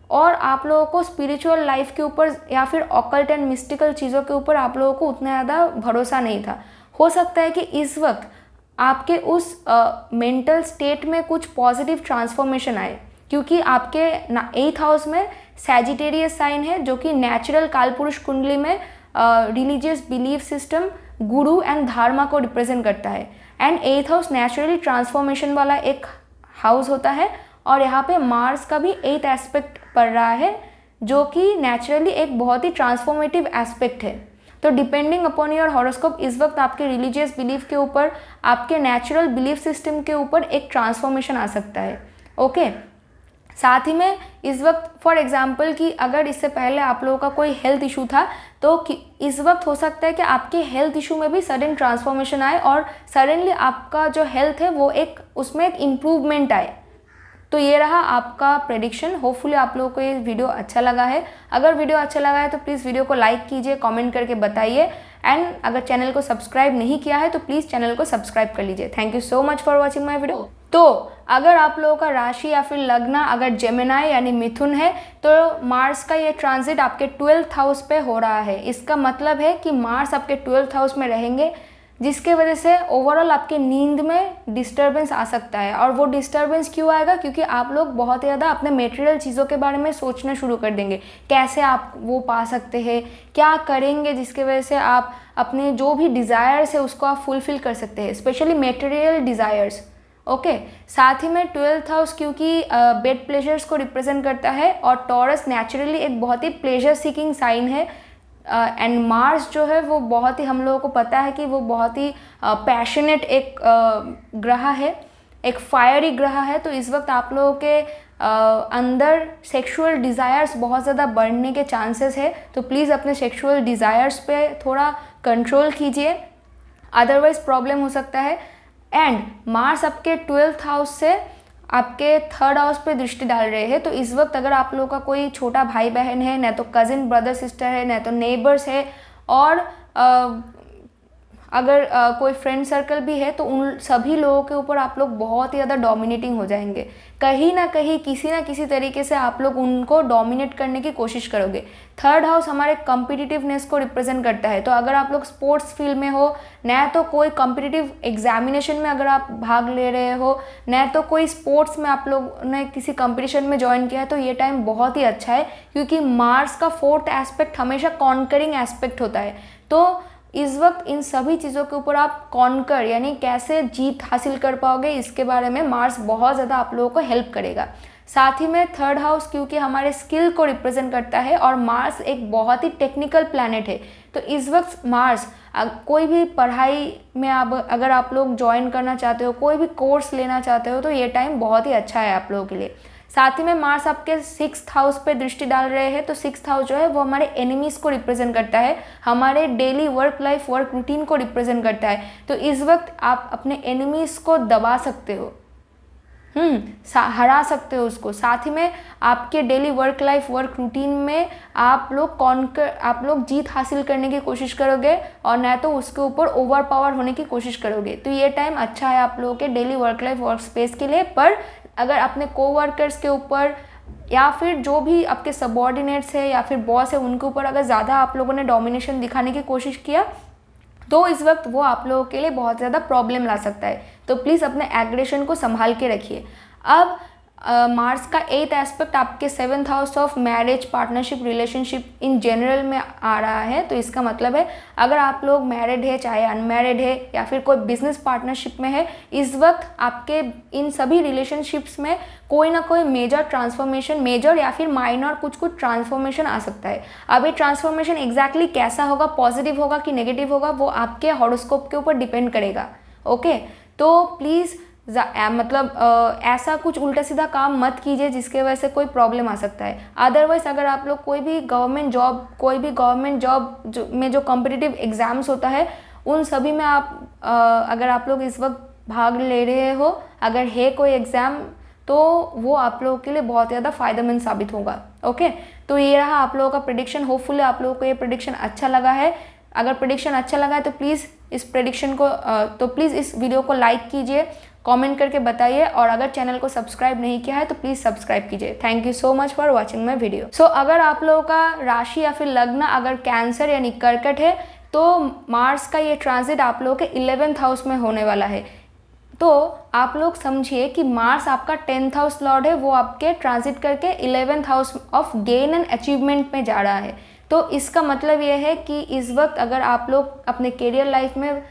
और आप लोगों को स्पिरिचुअल लाइफ के ऊपर या फिर ऑकल्ट एंड मिस्टिकल चीज़ों के ऊपर आप लोगों को उतना ज़्यादा भरोसा नहीं था। हो सकता है कि इस वक्त आपके उस मेंटल स्टेट में कुछ पॉजिटिव ट्रांसफॉर्मेशन आए, क्योंकि आपके 8th हाउस में सैजिटेरियस साइन है, जो कि नेचुरल कालपुरुष कुंडली में religious belief system, Guru and धर्मा को रिप्रेजेंट करता है। And 8th house naturally transformation वाला एक हाउस होता है, और यहाँ पे मार्स का भी 8th एस्पेक्ट पड़ रहा है, जो कि नेचुरली एक बहुत ही ट्रांसफॉर्मेटिव एस्पेक्ट है। तो डिपेंडिंग अपॉन योर हॉरोस्कोप इस वक्त आपके रिलीजियस बिलीफ के ऊपर, आपके नेचुरल बिलीफ सिस्टम के ऊपर एक ट्रांसफॉर्मेशन आ सकता है। ओके, साथ ही में इस वक्त फॉर एग्जांपल कि अगर इससे पहले आप लोगों का कोई हेल्थ इशू था, तो इस वक्त हो सकता है कि आपके हेल्थ इशू में भी सडन ट्रांसफॉर्मेशन आए और सडनली आपका जो हेल्थ है वो उसमें एक इम्प्रूवमेंट आए। तो ये रहा आपका प्रेडिक्शन। होपफुली आप लोगों को ये वीडियो अच्छा लगा है। अगर वीडियो अच्छा लगा है तो प्लीज़ वीडियो को लाइक कीजिए, कमेंट करके बताइए, एंड अगर चैनल को सब्सक्राइब नहीं किया है तो प्लीज़ चैनल को सब्सक्राइब कर लीजिए। Thank you so much for watching my video. तो अगर आप लोगों का राशि या फिर लग्न अगर जेमिनाई यानी मिथुन है, तो मार्स का ये ट्रांजिट आपके 12th हाउस पे हो रहा है। इसका मतलब है कि मार्स आपके 12th हाउस में रहेंगे, जिसके वजह से ओवरऑल आपके नींद में डिस्टर्बेंस आ सकता है। और वो डिस्टर्बेंस क्यों आएगा? क्योंकि आप लोग बहुत ज़्यादा अपने मटेरियल चीज़ों के बारे में सोचना शुरू कर देंगे, कैसे आप वो पा सकते हैं, क्या करेंगे जिसके वजह से आप अपने जो भी डिज़ायर्स है उसको आप फुलफ़िल कर सकते हैं, स्पेशली मटेरियल डिज़ायर्स। ओके, साथ ही में 12th हाउस क्योंकि बेड प्लेजर्स को रिप्रेजेंट करता है, और टॉरस नेचुरली एक बहुत ही प्लेजर सीकिंग साइन है, एंड मार्स जो है वो बहुत ही, हम लोगों को पता है कि वो बहुत ही पैशनेट एक ग्रह है, एक फायरी ग्रह है। तो इस वक्त आप लोगों के अंदर सेक्सुअल डिज़ायर्स बहुत ज़्यादा बढ़ने के चांसेस है। तो प्लीज़ अपने सेक्सुअल डिज़ायर्स पे थोड़ा कंट्रोल कीजिए, अदरवाइज प्रॉब्लम हो सकता है। एंड मार्स आपके 12th हाउस से आपके 3rd हाउस पे दृष्टि डाल रहे हैं। तो इस वक्त अगर आप लोगों का कोई छोटा भाई बहन है, न तो कज़िन ब्रदर सिस्टर है, न तो नेबर्स है, और अगर कोई फ्रेंड सर्कल भी है, तो उन सभी लोगों के ऊपर आप लोग बहुत ही ज़्यादा डोमिनेटिंग हो जाएंगे। कहीं ना कहीं किसी ना किसी तरीके से आप लोग उनको डोमिनेट करने की कोशिश करोगे। 3rd हाउस हमारे कॉम्पिटिटिवनेस को रिप्रेजेंट करता है। तो अगर आप लोग स्पोर्ट्स फील्ड में हो, न तो कोई कॉम्पिटिटिव एग्जामिनेशन में अगर आप भाग ले रहे हो, न तो कोई स्पोर्ट्स में आप लोग ने किसी कंपटीशन में ज्वाइन किया है, तो ये टाइम बहुत ही अच्छा है, क्योंकि मार्स का 4th एस्पेक्ट हमेशा कॉन्करिंग एस्पेक्ट होता है। तो इस वक्त इन सभी चीज़ों के ऊपर आप कॉन्कर यानी कैसे जीत हासिल कर पाओगे, इसके बारे में मार्स बहुत ज़्यादा आप लोगों को हेल्प करेगा। साथ ही में 3rd हाउस क्योंकि हमारे स्किल को रिप्रेजेंट करता है, और मार्स एक बहुत ही टेक्निकल प्लैनेट है। तो इस वक्त मार्स कोई भी पढ़ाई में अगर आप लोग ज्वाइन करना चाहते हो, कोई भी कोर्स लेना चाहते हो, तो ये टाइम बहुत ही अच्छा है आप लोगों के लिए। साथ ही में मार्स आपके 6th हाउस पे दृष्टि डाल रहे हैं। तो 6th हाउस जो है वो हमारे एनिमीज़ को रिप्रेजेंट करता है, हमारे daily work life work routine को रिप्रेजेंट करता है। तो इस वक्त आप अपने एनिमीज़ को दबा सकते हो, हरा सकते हो उसको। साथ ही में आपके daily work life work routine में आप लोग जीत हासिल करने की कोशिश करोगे, और न तो उसके ऊपर ओवर पावर होने की कोशिश करोगे। तो ये टाइम अच्छा है आप लोगों के daily work life work space के लिए। पर अगर अपने कोवर्कर्स के ऊपर या फिर जो भी आपके सबऑर्डिनेट्स है या फिर बॉस है, उनके ऊपर अगर ज़्यादा आप लोगों ने डोमिनेशन दिखाने की कोशिश किया, तो इस वक्त वो आप लोगों के लिए बहुत ज़्यादा प्रॉब्लम ला सकता है। तो प्लीज़ अपने एग्रेशन को संभाल के रखिए। अब मार्स का 8th एस्पेक्ट आपके 7th house of marriage, partnership, relationship in general में आ रहा है। तो इसका मतलब है अगर आप लोग मैरिड है, चाहे अनमैरिड है, या फिर कोई बिजनेस पार्टनरशिप में है, इस वक्त आपके इन सभी रिलेशनशिप्स में कोई ना कोई मेजर ट्रांसफॉर्मेशन, मेजर या फिर माइनर कुछ ट्रांसफॉर्मेशन आ सकता है। अब ये ट्रांसफॉर्मेशन एग्जैक्टली कैसा होगा, पॉजिटिव होगा कि नेगेटिव होगा, वो आपके हॉरोस्कोप के ऊपर डिपेंड करेगा। ओके, तो प्लीज़ मतलब ऐसा कुछ उल्टा सीधा काम मत कीजिए जिसके वजह से कोई प्रॉब्लम आ सकता है। अदरवाइज़ अगर आप लोग कोई भी गवर्नमेंट जॉब में जो कॉम्पिटिटिव एग्ज़ाम्स होता है उन सभी में अगर आप लोग इस वक्त भाग ले रहे हो, अगर है कोई एग्ज़ाम, तो वो आप लोगों के लिए बहुत ज़्यादा फ़ायदेमंद साबित होगा। ओके, तो ये रहा आप लोगों का प्रेडिक्शन। होपफुली आप लोगों को ये प्रेडिक्शन अच्छा लगा है। अगर प्रेडिक्शन अच्छा लगा है तो प्लीज़ इस वीडियो को लाइक कीजिए, कमेंट करके बताइए, और अगर चैनल को सब्सक्राइब नहीं किया है तो प्लीज़ सब्सक्राइब कीजिए। Thank you so much for watching my video. So अगर आप लोगों का राशि या फिर लग्न अगर कैंसर यानी कर्कट है तो मार्स का ये ट्रांजिट आप लोगों के 11th हाउस में होने वाला है। तो आप लोग समझिए कि मार्स आपका 10th हाउस लॉर्ड है, वो आपके ट्रांजिट करके 11th house of gain and achievement में जा रहा है। तो इसका मतलब ये है कि इस वक्त अगर आप लोग अपने करियर लाइफ में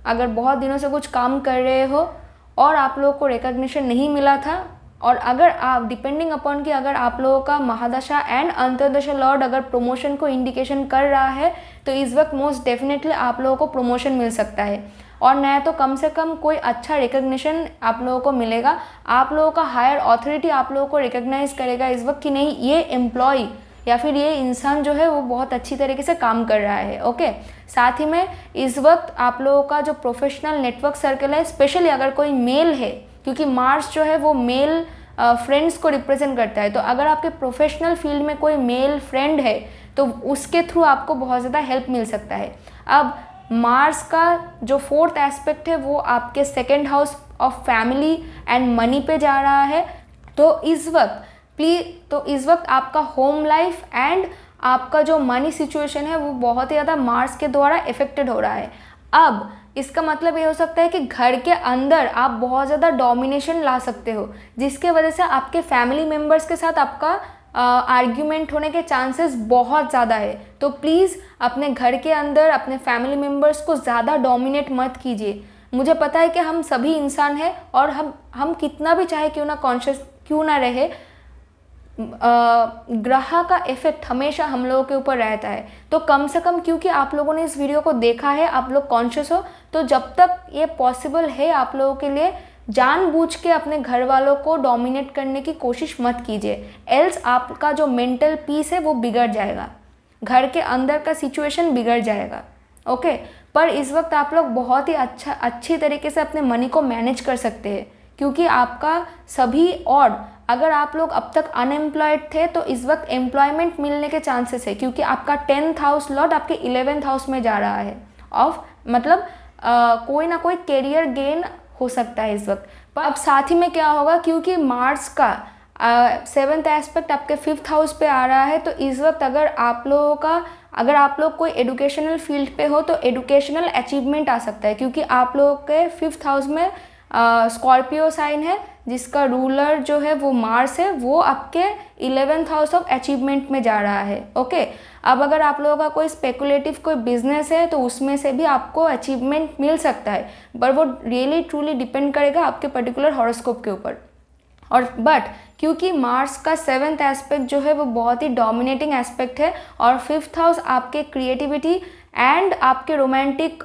अगर बहुत दिनों से कुछ काम कर रहे हो और आप लोगों को रिकॉग्निशन नहीं मिला था, और अगर आप डिपेंडिंग अपॉन कि अगर आप लोगों का महादशा एंड अंतर्दशा लॉर्ड अगर प्रमोशन को इंडिकेशन कर रहा है तो इस वक्त मोस्ट डेफिनेटली आप लोगों को प्रमोशन मिल सकता है, और नहीं तो कम से कम कोई अच्छा रिकग्निशन आप लोगों को मिलेगा। आप लोगों का हायर अथॉरिटी आप लोगों को रिकग्नाइज करेगा इस वक्त कि नहीं, ये एम्प्लॉय या फिर ये इंसान जो है वो बहुत अच्छी तरीके से काम कर रहा है। ओके, साथ ही में इस वक्त आप लोगों का जो प्रोफेशनल नेटवर्क सर्कल है, स्पेशली अगर कोई मेल है, क्योंकि मार्स जो है वो मेल फ्रेंड्स को रिप्रेजेंट करता है, तो अगर आपके प्रोफेशनल फील्ड में कोई मेल फ्रेंड है तो उसके थ्रू आपको बहुत ज़्यादा हेल्प मिल सकता है। अब मार्स का जो 4th एस्पेक्ट है वो आपके 2nd house of family and money पे जा रहा है। तो इस वक्त आपका होम लाइफ एंड आपका जो मनी सिचुएशन है वो बहुत ही ज़्यादा मार्स के द्वारा इफेक्टेड हो रहा है। अब इसका मतलब ये हो सकता है कि घर के अंदर आप बहुत ज़्यादा डोमिनेशन ला सकते हो, जिसके वजह से आपके फैमिली मेम्बर्स के साथ आपका आर्ग्यूमेंट होने के चांसेस बहुत ज़्यादा है। तो प्लीज़ अपने घर के अंदर अपने फैमिली मेम्बर्स को ज़्यादा डोमिनेट मत कीजिए। मुझे पता है कि हम सभी इंसान हैं और हम कितना भी चाहे क्यों ना कॉन्शियस क्यों ना रहे, ग्रह का इफेक्ट हमेशा हम लोगों के ऊपर रहता है। तो कम से कम क्योंकि आप लोगों ने इस वीडियो को देखा है, आप लोग कॉन्शियस हो, तो जब तक ये पॉसिबल है आप लोगों के लिए जानबूझ के अपने घर वालों को डोमिनेट करने की कोशिश मत कीजिए, एल्स आपका जो मेंटल पीस है वो बिगड़ जाएगा, घर के अंदर का सिचुएशन बिगड़ जाएगा। ओके, पर इस वक्त आप लोग बहुत ही अच्छी तरीके से अपने मनी को मैनेज कर सकते हैं, क्योंकि आपका सभी, और अगर आप लोग अब तक अनएम्प्लॉयड थे तो इस वक्त एम्प्लॉयमेंट मिलने के चांसेस है, क्योंकि आपका 10th हाउस लॉर्ड आपके 11th हाउस में जा रहा है। मतलब कोई ना कोई करियर गेन हो सकता है इस वक्त। पर अब साथ ही में क्या होगा, क्योंकि मार्स का 7th एस्पेक्ट आपके 5th हाउस पे आ रहा है, तो इस वक्त अगर आप लोग कोई एडुकेशनल फील्ड पे हो तो एडुकेशनल अचीवमेंट आ सकता है, क्योंकि आप लोगों के 5th हाउस में स्कॉर्पियो साइन है जिसका रूलर जो है वो मार्स है, वो आपके 11th हाउस ऑफ अचीवमेंट में जा रहा है। ओके, अब अगर आप लोगों का कोई स्पेकुलेटिव कोई बिजनेस है तो उसमें से भी आपको अचीवमेंट मिल सकता है, पर वो रियली ट्रूली डिपेंड करेगा आपके पर्टिकुलर हॉरोस्कोप के ऊपर। और बट क्योंकि मार्स का 7th एस्पेक्ट जो है वो बहुत ही डोमिनेटिंग एस्पेक्ट है, और 5th हाउस आपके क्रिएटिविटी एंड आपके रोमांटिक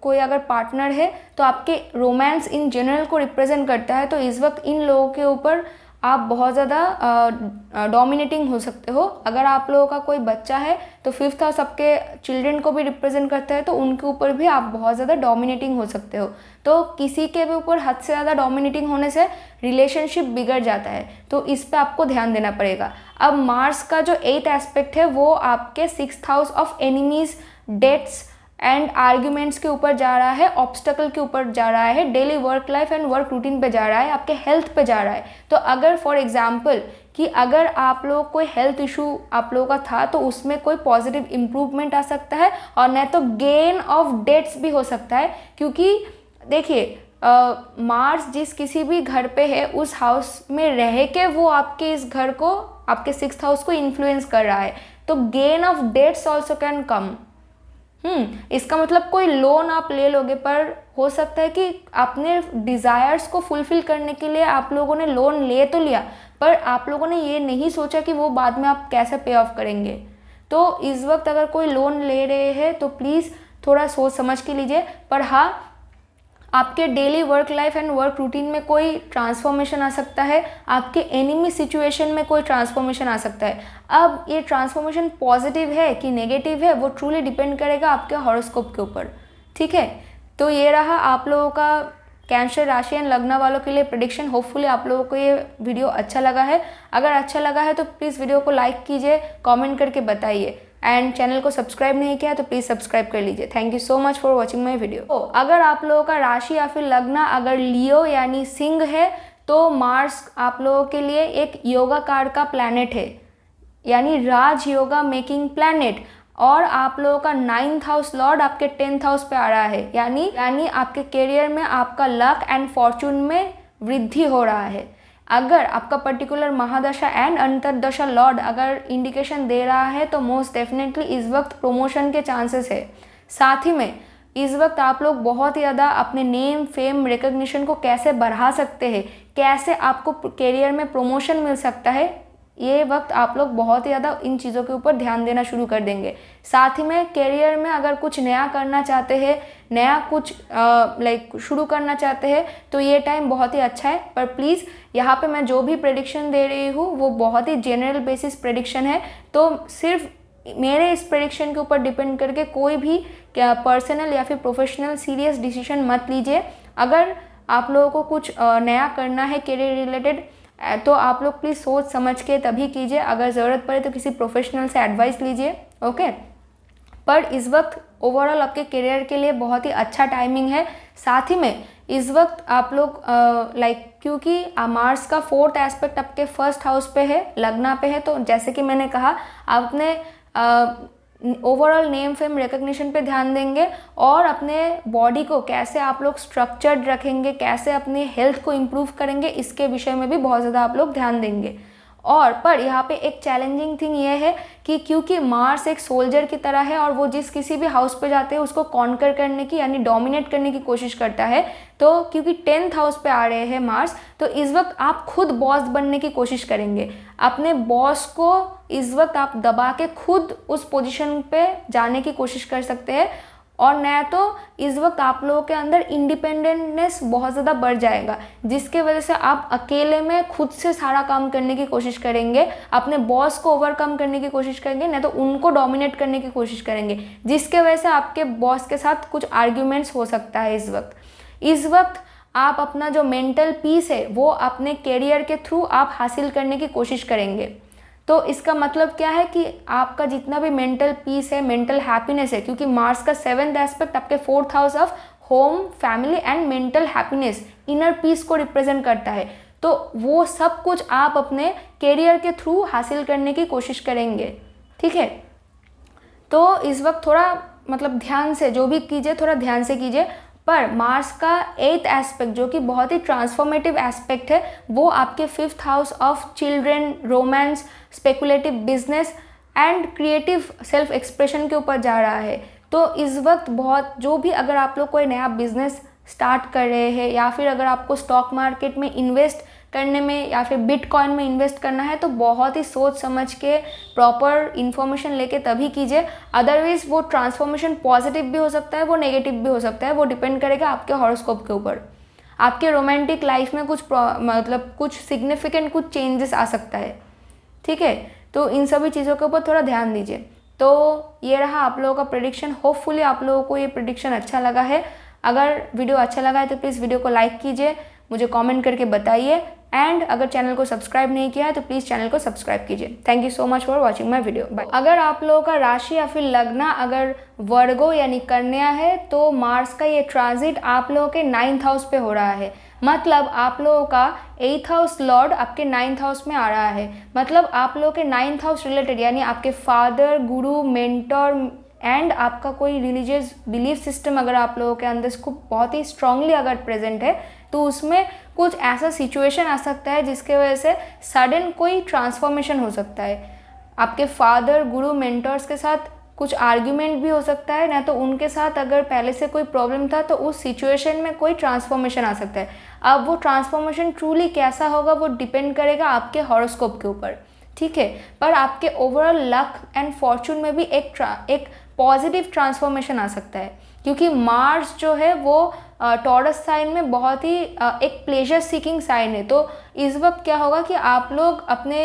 कोई अगर पार्टनर है तो आपके रोमांस इन जनरल को रिप्रेजेंट करता है, तो इस वक्त इन लोगों के ऊपर आप बहुत ज़्यादा डोमिनेटिंग हो सकते हो। अगर आप लोगों का कोई बच्चा है तो 5th हाउस आपके चिल्ड्रन को भी रिप्रेजेंट करता है, तो उनके ऊपर भी आप बहुत ज़्यादा डोमिनेटिंग हो सकते हो। तो किसी के भी ऊपर हद से ज़्यादा डोमिनेटिंग होने से रिलेशनशिप बिगड़ जाता है, तो इस पे आपको ध्यान देना पड़ेगा। अब मार्स का जो 8th एस्पेक्ट है वो आपके 6th house of enemies, debts and arguments के ऊपर जा रहा है, ऑब्स्टकल के ऊपर जा रहा है, daily work life and work routine पे जा रहा है, आपके हेल्थ पे जा रहा है। तो अगर फॉर एग्जांपल कि अगर आप लोग कोई हेल्थ इशू आप लोगों का था तो उसमें कोई पॉजिटिव इम्प्रूवमेंट आ सकता है, और नहीं तो गेन ऑफ डेट्स भी हो सकता है, क्योंकि देखिए मार्स जिस किसी भी घर पे है उस हाउस में रह के वो आपके इस घर को, आपके 6th हाउस को इन्फ्लुएंस कर रहा है, तो gain of debts also can come. इसका मतलब कोई लोन आप ले लोगे, पर हो सकता है कि अपने डिज़ायर्स को फुलफिल करने के लिए आप लोगों ने लोन ले तो लिया, पर आप लोगों ने ये नहीं सोचा कि वो बाद में आप कैसे पे ऑफ करेंगे। तो इस वक्त अगर कोई लोन ले रहे हैं तो प्लीज़ थोड़ा सोच समझ के लीजिए। पर हाँ, आपके daily work life and work routine में कोई ट्रांसफॉर्मेशन आ सकता है, आपके एनिमी सिचुएशन में कोई ट्रांसफॉर्मेशन आ सकता है। अब ये ट्रांसफॉर्मेशन पॉजिटिव है कि नेगेटिव है वो ट्रूली डिपेंड करेगा आपके हॉरोस्कोप के ऊपर, ठीक है। तो ये रहा आप लोगों का कैंसर राशि एंड लग्न वालों के लिए प्रेडिक्शन। होपफुली आप लोगों को ये वीडियो अच्छा लगा है। अगर अच्छा लगा है तो प्लीज़ वीडियो को लाइक कीजिए, कमेंट करके बताइए, एंड चैनल को सब्सक्राइब नहीं किया तो प्लीज़ सब्सक्राइब कर लीजिए। Thank you so much for watching my video. अगर आप लोगों का राशि या फिर लग्न अगर लियो यानी सिंह है तो मार्स आप लोगों के लिए एक योगाकार का प्लैनेट है, यानी राज योगा मेकिंग प्लैनेट, और आप लोगों का 9th हाउस लॉर्ड आपके 10th हाउस पे आ रहा है, यानी आपके करियर में आपका लक एंड फॉर्चून में वृद्धि हो रहा है। अगर आपका पर्टिकुलर महादशा एंड अंतर्दशा लॉर्ड अगर इंडिकेशन दे रहा है तो मोस्ट डेफिनेटली इस वक्त प्रमोशन के चांसेस है। साथ ही में इस वक्त आप लोग बहुत ही ज़्यादा अपने नेम फेम रिकग्निशन को कैसे बढ़ा सकते हैं, कैसे आपको करियर में प्रमोशन मिल सकता है, ये वक्त आप लोग बहुत ही ज़्यादा इन चीज़ों के ऊपर ध्यान देना शुरू कर देंगे। साथ ही में करियर में अगर कुछ नया करना चाहते हैं, नया कुछ शुरू करना चाहते हैं तो ये टाइम बहुत ही अच्छा है। पर प्लीज़ यहाँ पे मैं जो भी प्रेडिक्शन दे रही हूँ वो बहुत ही जनरल बेसिस प्रेडिक्शन है, तो सिर्फ मेरे इस प्रेडिक्शन के ऊपर डिपेंड करके कोई भी पर्सनल या फिर प्रोफेशनल सीरियस डिसीजन मत लीजिए। अगर आप लोगों को कुछ नया करना है करियर रिलेटेड तो आप लोग प्लीज़ सोच समझ के तभी कीजिए। अगर ज़रूरत पड़े तो किसी प्रोफेशनल से एडवाइस लीजिए, ओके। पर इस वक्त ओवरऑल आपके करियर के लिए बहुत ही अच्छा टाइमिंग है। साथ ही में इस वक्त आप लोग क्योंकि मार्स का 4th एस्पेक्ट आपके 1st हाउस पे है, लग्न पे है, तो जैसे कि मैंने कहा आप अपने ओवरऑल नेम फेम रिकग्निशन पे ध्यान देंगे और अपने बॉडी को कैसे आप लोग स्ट्रक्चर्ड रखेंगे, कैसे अपने हेल्थ को इम्प्रूव करेंगे, इसके विषय में भी बहुत ज़्यादा आप लोग ध्यान देंगे। और पर यहाँ पे एक चैलेंजिंग थिंग ये है कि क्योंकि मार्स एक सोल्जर की तरह है और वो जिस किसी भी हाउस पे जाते हैं उसको कॉन्कर करने की यानी डोमिनेट करने की कोशिश करता है, तो क्योंकि 10th हाउस पे आ रहे हैं मार्स, तो इस वक्त आप खुद बॉस बनने की कोशिश करेंगे। अपने बॉस को इस वक्त आप दबा के खुद उस पोजीशन पे जाने की कोशिश कर सकते हैं, और नया तो इस वक्त आप लोगों के अंदर इंडिपेंडेंटनेस बहुत ज़्यादा बढ़ जाएगा, जिसके वजह से आप अकेले में खुद से सारा काम करने की कोशिश करेंगे, अपने बॉस को ओवरकम करने की कोशिश करेंगे, नहीं तो उनको डोमिनेट करने की कोशिश करेंगे, जिसके वजह से आपके बॉस के साथ कुछ आर्ग्यूमेंट्स हो सकता है। इस वक्त आप अपना जो मेंटल पीस है वो अपने करियर के थ्रू आप हासिल करने की कोशिश करेंगे। तो इसका मतलब क्या है कि आपका जितना भी मेंटल पीस है, मेंटल हैप्पीनेस है, क्योंकि मार्स का 7th एस्पेक्ट आपके 4th house of home, family and mental happiness, inner peace को रिप्रेजेंट करता है, तो वो सब कुछ आप अपने करियर के थ्रू हासिल करने की कोशिश करेंगे, ठीक है। तो इस वक्त थोड़ा ध्यान से जो भी कीजिए, थोड़ा ध्यान से कीजिए। पर मार्स का 8th एस्पेक्ट जो कि बहुत ही ट्रांसफॉर्मेटिव एस्पेक्ट है वो आपके 5th house of children, romance, speculative business and creative self expression के ऊपर जा रहा है। तो इस वक्त बहुत जो भी अगर आप लोग कोई नया बिजनेस स्टार्ट कर रहे हैं या फिर अगर आपको स्टॉक मार्केट में इन्वेस्ट करने में या फिर बिटकॉइन में इन्वेस्ट करना है तो बहुत ही सोच समझ के प्रॉपर इन्फॉर्मेशन लेके तभी कीजिए। अदरवाइज वो ट्रांसफॉर्मेशन पॉजिटिव भी हो सकता है, वो नेगेटिव भी हो सकता है, वो डिपेंड करेगा आपके हॉरोस्कोप के ऊपर। आपके रोमांटिक लाइफ में कुछ सिग्निफिकेंट कुछ चेंजेस आ सकता है, ठीक है। तो इन सभी चीज़ों के ऊपर थोड़ा ध्यान दीजिए। तो ये रहा आप लोगों का प्रेडिक्शन। होपफुली आप लोगों को ये प्रेडिक्शन अच्छा लगा है। अगर वीडियो अच्छा लगा है तो प्लीज़ वीडियो को लाइक कीजिए, मुझे कमेंट करके बताइए, एंड अगर चैनल को सब्सक्राइब नहीं किया है तो प्लीज़ चैनल को सब्सक्राइब कीजिए। Thank you so much for watching my video, bye. अगर आप लोगों का राशि या फिर लग्न अगर वर्गो यानी कन्या है तो मार्स का ये ट्रांजिट आप लोगों के 9th हाउस पे हो रहा है। मतलब आप लोगों का 8th हाउस लॉर्ड आपके 9th हाउस में आ रहा है। मतलब आप लोगों के 9th हाउस रिलेटेड यानी आपके फादर, गुरु, मेंटर एंड आपका कोई रिलीजियस बिलीफ सिस्टम अगर आप लोगों के अंदर इसको बहुत ही स्ट्रांगली अगर प्रेजेंट है तो उसमें कुछ ऐसा सिचुएशन आ सकता है जिसके वजह से सडन कोई ट्रांसफॉर्मेशन हो सकता है। आपके फादर, गुरु, मेंटर्स के साथ कुछ आर्ग्यूमेंट भी हो सकता है, ना तो उनके साथ अगर पहले से कोई प्रॉब्लम था तो उस सिचुएशन में कोई ट्रांसफॉर्मेशन आ सकता है। अब वो ट्रांसफॉर्मेशन ट्रूली कैसा होगा वो डिपेंड करेगा आपके हॉरोस्कोप के ऊपर, ठीक है। पर आपके ओवरऑल लक एंड फॉर्चून में भी एक पॉजिटिव ट्रांसफॉर्मेशन आ सकता है, क्योंकि मार्स जो है वो टॉरस साइन में बहुत ही एक प्लेजर सीकिंग साइन है। तो इस वक्त क्या होगा कि आप लोग अपने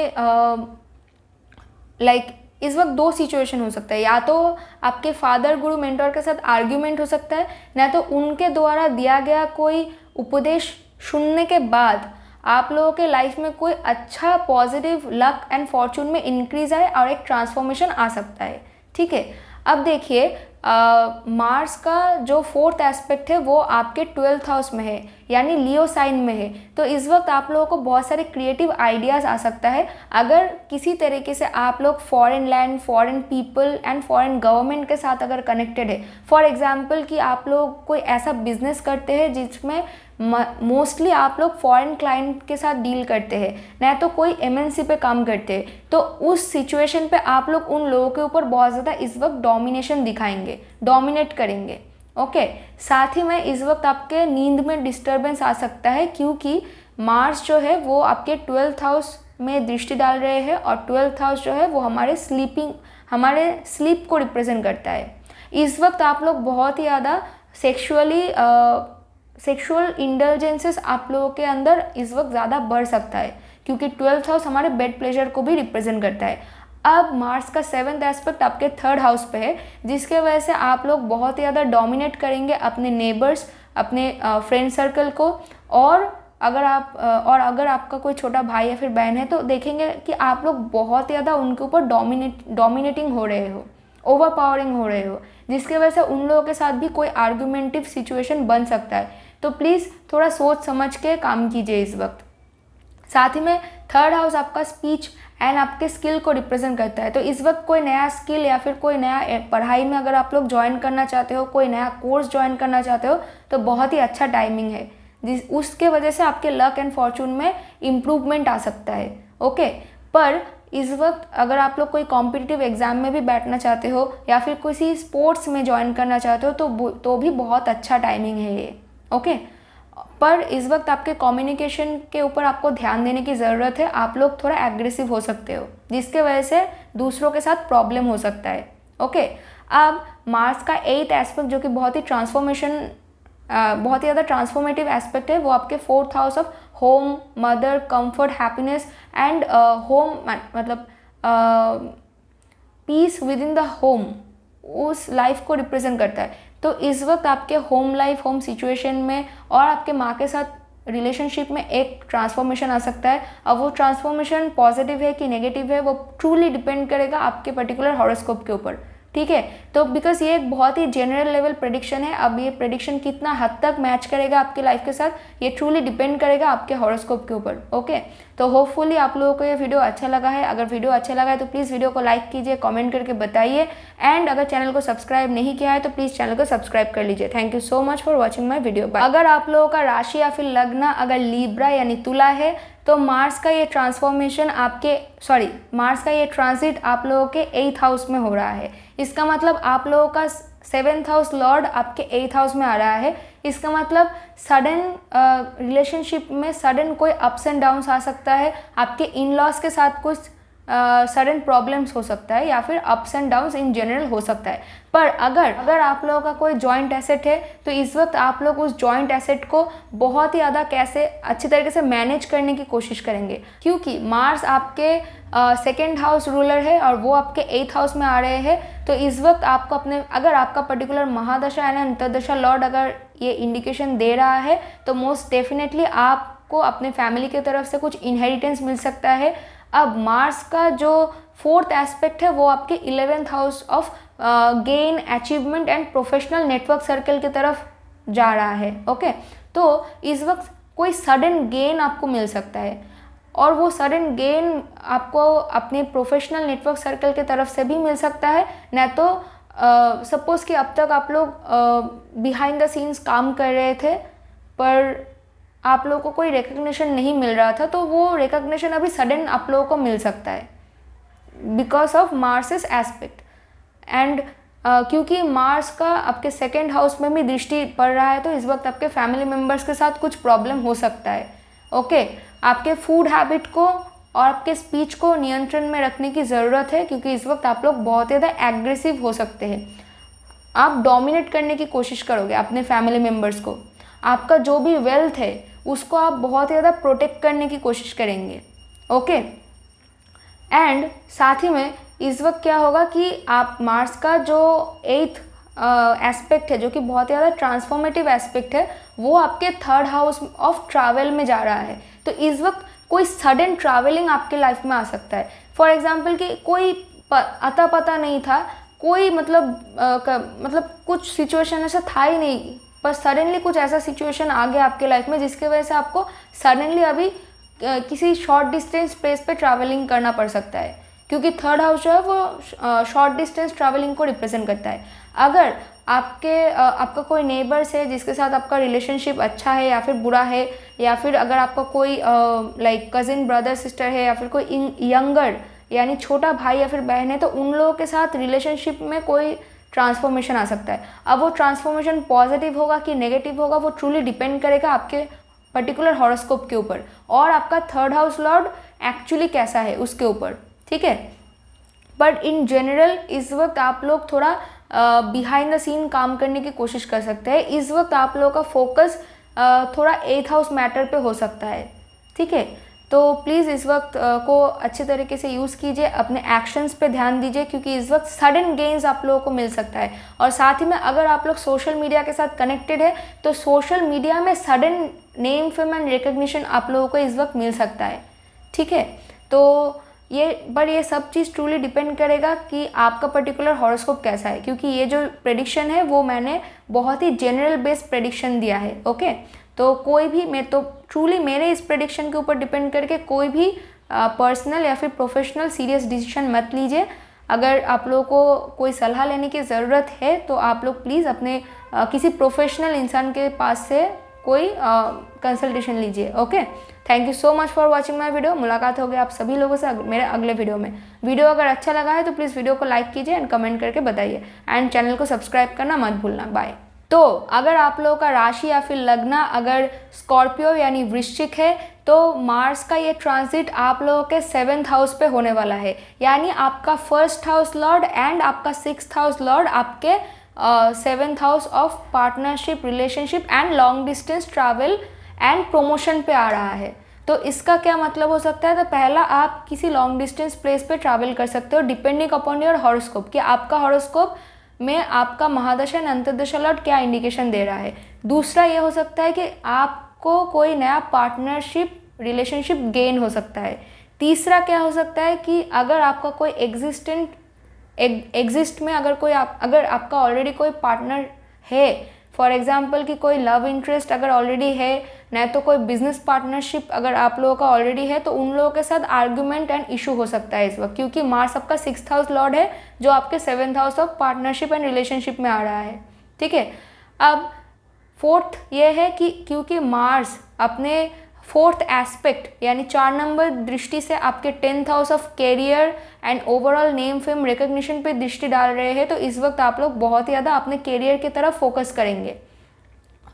इस वक्त दो सिचुएशन हो सकता है, या तो आपके फादर गुरु मेंटोर के साथ आर्ग्यूमेंट हो सकता है, ना तो उनके द्वारा दिया गया कोई उपदेश सुनने के बाद आप लोगों के लाइफ में कोई अच्छा पॉजिटिव लक एंड फॉर्चून में इंक्रीज आए और एक ट्रांसफॉर्मेशन आ सकता है। ठीक है, अब देखिए मार्स का जो 4th एस्पेक्ट है वो आपके 12th हाउस में है, यानी लियो साइन में है। तो इस वक्त आप लोगों को बहुत सारे क्रिएटिव आइडियाज़ आ सकता है अगर किसी तरीके से आप लोग foreign land, foreign people and foreign government के साथ अगर कनेक्टेड है। फॉर एग्जांपल कि आप लोग कोई ऐसा बिजनेस करते हैं जिसमें मोस्टली आप लोग फॉरेन क्लाइंट के साथ डील करते हैं, ना तो कोई MNC पे काम करते हैं, तो उस सिचुएशन पे आप लोग उन लोगों के ऊपर बहुत ज़्यादा इस वक्त डोमिनेशन दिखाएंगे, डोमिनेट करेंगे। ओके, साथ ही में इस वक्त आपके नींद में डिस्टर्बेंस आ सकता है, क्योंकि मार्स जो है वो आपके 12th हाउस में दृष्टि डाल रहे हैं, और 12th हाउस जो है वो हमारे स्लीप को रिप्रेजेंट करता है। इस वक्त आप लोग बहुत ही ज़्यादा सेक्सुअल इंडल्जेंसेस आप लोगों के अंदर इस वक्त ज़्यादा बढ़ सकता है, क्योंकि 12th हाउस हमारे बेड प्लेजर को भी रिप्रेजेंट करता है। अब मार्स का 7th एस्पेक्ट आपके 3rd हाउस पे है, जिसके वजह से आप लोग बहुत ही ज़्यादा डोमिनेट करेंगे अपने नेबर्स, अपने फ्रेंड सर्कल को, और अगर आपका कोई छोटा भाई या फिर बहन है तो देखेंगे कि आप लोग बहुत ही ज़्यादा उनके ऊपर डोमिनेटिंग हो रहे हो, ओवर पावरिंग हो रहे हो, जिसके वजह से उन लोगों के साथ भी कोई आर्गुमेंटिव सिचुएशन बन सकता है। तो प्लीज़ थोड़ा सोच समझ के काम कीजिए इस वक्त। साथ ही में 3rd हाउस आपका स्पीच एंड आपके स्किल को रिप्रेजेंट करता है। तो इस वक्त कोई नया स्किल या फिर कोई नया पढ़ाई में अगर आप लोग ज्वाइन करना चाहते हो, कोई नया कोर्स ज्वाइन करना चाहते हो, तो बहुत ही अच्छा टाइमिंग है, उसके वजह से आपके लक एंड फॉर्चून में इम्प्रूवमेंट आ सकता है। ओके, पर इस वक्त अगर आप लोग कोई कॉम्पिटिटिव एग्ज़ाम में भी बैठना चाहते हो या फिर किसी स्पोर्ट्स में ज्वाइन करना चाहते हो तो भी बहुत अच्छा टाइमिंग है ये। ओके, पर इस वक्त आपके कम्युनिकेशन के ऊपर आपको ध्यान देने की ज़रूरत है। आप लोग थोड़ा एग्रेसिव हो सकते हो, जिसके वजह से दूसरों के साथ प्रॉब्लम हो सकता है। ओके, अब मार्स का 8th एस्पेक्ट जो कि बहुत ही ज़्यादा ट्रांसफॉर्मेटिव एस्पेक्ट है, वो आपके 4th house of home, mother, comfort, happiness and home, मतलब peace with in the home, उस लाइफ को रिप्रेजेंट करता है। तो इस वक्त आपके होम लाइफ, होम सिचुएशन में और आपके माँ के साथ रिलेशनशिप में एक ट्रांसफॉर्मेशन आ सकता है। अब वो ट्रांसफॉर्मेशन पॉजिटिव है कि नेगेटिव है वो ट्रूली डिपेंड करेगा आपके पर्टिकुलर हॉरोस्कोप के ऊपर। ठीक है, तो बिकॉज ये एक बहुत ही जनरल लेवल प्रेडिक्शन है। अब ये प्रेडिक्शन कितना हद तक मैच करेगा आपके लाइफ के साथ, ये ट्रूली डिपेंड करेगा आपके हॉरोस्कोप के ऊपर। ओके, तो होपफुली आप लोगों को ये वीडियो अच्छा लगा है। अगर वीडियो अच्छा लगा है तो प्लीज़ वीडियो को लाइक कीजिए, कमेंट करके बताइए, एंड अगर चैनल को सब्सक्राइब नहीं किया है तो प्लीज़ चैनल को सब्सक्राइब कर लीजिए। Thank you so much for watching my video. अगर आप लोगों का राशि या फिर लग्न अगर लीब्रा यानी तुला है तो मार्स का ये ट्रांजिट आप लोगों के 8th हाउस में हो रहा है। इसका मतलब आप लोगों का 7th हाउस लॉर्ड आपके 8th हाउस में आ रहा है। इसका मतलब सडन रिलेशनशिप में सडन कोई अप्स एंड डाउन्स आ सकता है, आपके इन लॉज के साथ कुछ सडन प्रॉब्लम्स हो सकता है, या फिर ups and downs in general हो सकता है। पर अगर आप लोगों का कोई जॉइंट एसेट है तो इस वक्त आप लोग उस जॉइंट एसेट को बहुत ही ज़्यादा कैसे अच्छी तरीके से मैनेज करने की कोशिश करेंगे, क्योंकि मार्स आपके 2nd हाउस रूलर है और वो आपके 8th हाउस में आ रहे हैं। तो इस वक्त आपको अगर आपका पर्टिकुलर महादशा यानी अंतर्दशा लॉर्ड अगर ये इंडिकेशन दे रहा है तो मोस्ट डेफिनेटली आपको अपने फैमिली की तरफ से कुछ इनहेरिटेंस मिल सकता है। अब मार्स का जो 4th एस्पेक्ट है वो आपके 11th house of gain, achievement and professional network circle की तरफ जा रहा है। ओके, तो इस वक्त कोई सडन गेन आपको मिल सकता है, और वो सडन गेन आपको अपने प्रोफेशनल नेटवर्क सर्कल की तरफ से भी मिल सकता है, न तो सपोज़ कि अब तक आप लोग बिहाइंड द सीन्स काम कर रहे थे पर आप लोगों को कोई रिकग्निशन नहीं मिल रहा था, तो वो रिकग्निशन अभी सडन आप लोगों को मिल सकता है because of marshes aspect. And क्योंकि मार्स का आपके 2nd हाउस में भी दृष्टि पड़ रहा है तो इस वक्त आपके फैमिली मेम्बर्स के साथ कुछ प्रॉब्लम हो सकता है। ओके, आपके फूड हैबिट को और आपके स्पीच को नियंत्रण में रखने की ज़रूरत है, क्योंकि इस वक्त आप लोग बहुत ज़्यादा एग्रेसिव हो सकते हैं। आप डोमिनेट करने की कोशिश करोगे अपने फैमिली मेम्बर्स को। आपका जो भी वेल्थ है उसको आप बहुत ज़्यादा प्रोटेक्ट करने की कोशिश करेंगे। ओके, एंड साथ ही में इस वक्त क्या होगा कि आप मार्स का जो 8th एस्पेक्ट है, जो कि बहुत ज़्यादा ट्रांसफॉर्मेटिव एस्पेक्ट है, वो आपके 3rd हाउस ऑफ ट्रैवल में जा रहा है। तो इस वक्त कोई सडन ट्रैवलिंग आपके लाइफ में आ सकता है। फॉर एग्जांपल कि कोई अता पता नहीं था, कोई मतलब कुछ सिचुएशन ऐसा था ही नहीं, पर सडनली कुछ ऐसा सिचुएशन आ गया आपके लाइफ में जिसके वजह से आपको सडनली अभी किसी शॉर्ट डिस्टेंस प्लेस पे ट्रैवलिंग करना पड़ सकता है, क्योंकि 3rd हाउस जो है वो शॉर्ट डिस्टेंस ट्रैवलिंग को रिप्रेजेंट करता है। अगर आपका कोई नेबर्स है जिसके साथ आपका रिलेशनशिप अच्छा है या फिर बुरा है, या फिर अगर आपका कोई लाइक कज़िन ब्रदर सिस्टर है, या फिर कोई यंगर यानी छोटा भाई या फिर बहन है, तो उन लोगों के साथ रिलेशनशिप में कोई ट्रांसफॉर्मेशन आ सकता है। अब वो ट्रांसफॉर्मेशन पॉजिटिव होगा कि नेगेटिव होगा वो ट्रूली डिपेंड करेगा आपके पर्टिकुलर हॉरोस्कोप के ऊपर और आपका 3rd हाउस लॉर्ड एक्चुअली कैसा है उसके ऊपर, ठीक है। बट इन जनरल इस वक्त आप लोग थोड़ा बिहाइंड द सीन काम करने की कोशिश कर सकते हैं। इस वक्त आप लोगों का फोकस थोड़ा 8th हाउस मैटर पे हो सकता है, ठीक है। तो प्लीज़ इस वक्त को अच्छे तरीके से यूज़ कीजिए, अपने एक्शंस पे ध्यान दीजिए, क्योंकि इस वक्त सडन गेन्स आप लोगों को मिल सकता है। और साथ ही में अगर आप लोग सोशल मीडिया के साथ कनेक्टेड है तो सोशल मीडिया में sudden name fame and recognition आप लोगों को इस वक्त मिल सकता है, ठीक है। तो ये सब चीज़ ट्रूली डिपेंड करेगा कि आपका पर्टिकुलर हॉरोस्कोप कैसा है, क्योंकि ये जो प्रेडिक्शन है वो मैंने बहुत ही जनरल बेस्ड प्रेडिक्शन दिया है। ओके, तो कोई भी ट्रूली मेरे इस प्रेडिक्शन के ऊपर डिपेंड करके कोई भी पर्सनल या फिर प्रोफेशनल सीरियस डिसीजन मत लीजिए। अगर आप लोगों को कोई सलाह लेने की ज़रूरत है तो आप लोग प्लीज़ अपने किसी प्रोफेशनल इंसान के पास से कोई कंसल्टेशन लीजिए। Okay, thank you so much for watching my video. मुलाकात होगी आप सभी लोगों से मेरे अगले वीडियो में। वीडियो अगर अच्छा लगा है तो प्लीज़ वीडियो को लाइक कीजिए एंड कमेंट करके बताइए, एंड चैनल को सब्सक्राइब करना मत भूलना। बाय। तो अगर आप लोगों का राशि या फिर लग्न अगर स्कॉर्पियो यानी वृश्चिक है तो मार्स का ये ट्रांजिट आप लोगों के 7th हाउस पे होने वाला है, यानी आपका 1st हाउस लॉर्ड एंड आपका 6th हाउस लॉर्ड आपके 7th house of partnership, relationship and long distance travel and promotion पे आ रहा है। तो इसका क्या मतलब हो सकता है? तो पहला, आप किसी लॉन्ग डिस्टेंस प्लेस पे ट्रैवल कर सकते हो डिपेंडिंग अपॉन योर हॉरोस्कोप, कि आपका हॉरोस्कोप में आपका महादशा एंड अंतर्दशा लॉर्ड क्या इंडिकेशन दे रहा है। दूसरा ये हो सकता है कि आपको कोई नया पार्टनरशिप, रिलेशनशिप गेन हो सकता है। तीसरा क्या हो सकता है कि अगर आपका कोई एग्जिस्ट में अगर आपका ऑलरेडी कोई पार्टनर है, फॉर एग्जाम्पल कि कोई लव इंटरेस्ट अगर ऑलरेडी है, न तो कोई बिजनेस पार्टनरशिप अगर आप लोगों का ऑलरेडी है, तो उन लोगों के साथ आर्ग्यूमेंट एंड इशू हो सकता है इस वक्त, क्योंकि मार्स आपका 6th हाउस लॉर्ड है जो आपके 7th house of partnership and relationship में आ रहा है, ठीक है। अब 4th ये है कि क्योंकि मार्स अपने 4th एस्पेक्ट यानी 4 नंबर दृष्टि से आपके 10th house of career and overall name fame recognition पे दृष्टि डाल रहे हैं, तो इस वक्त आप लोग बहुत ही ज़्यादा अपने कैरियर की तरफ फोकस करेंगे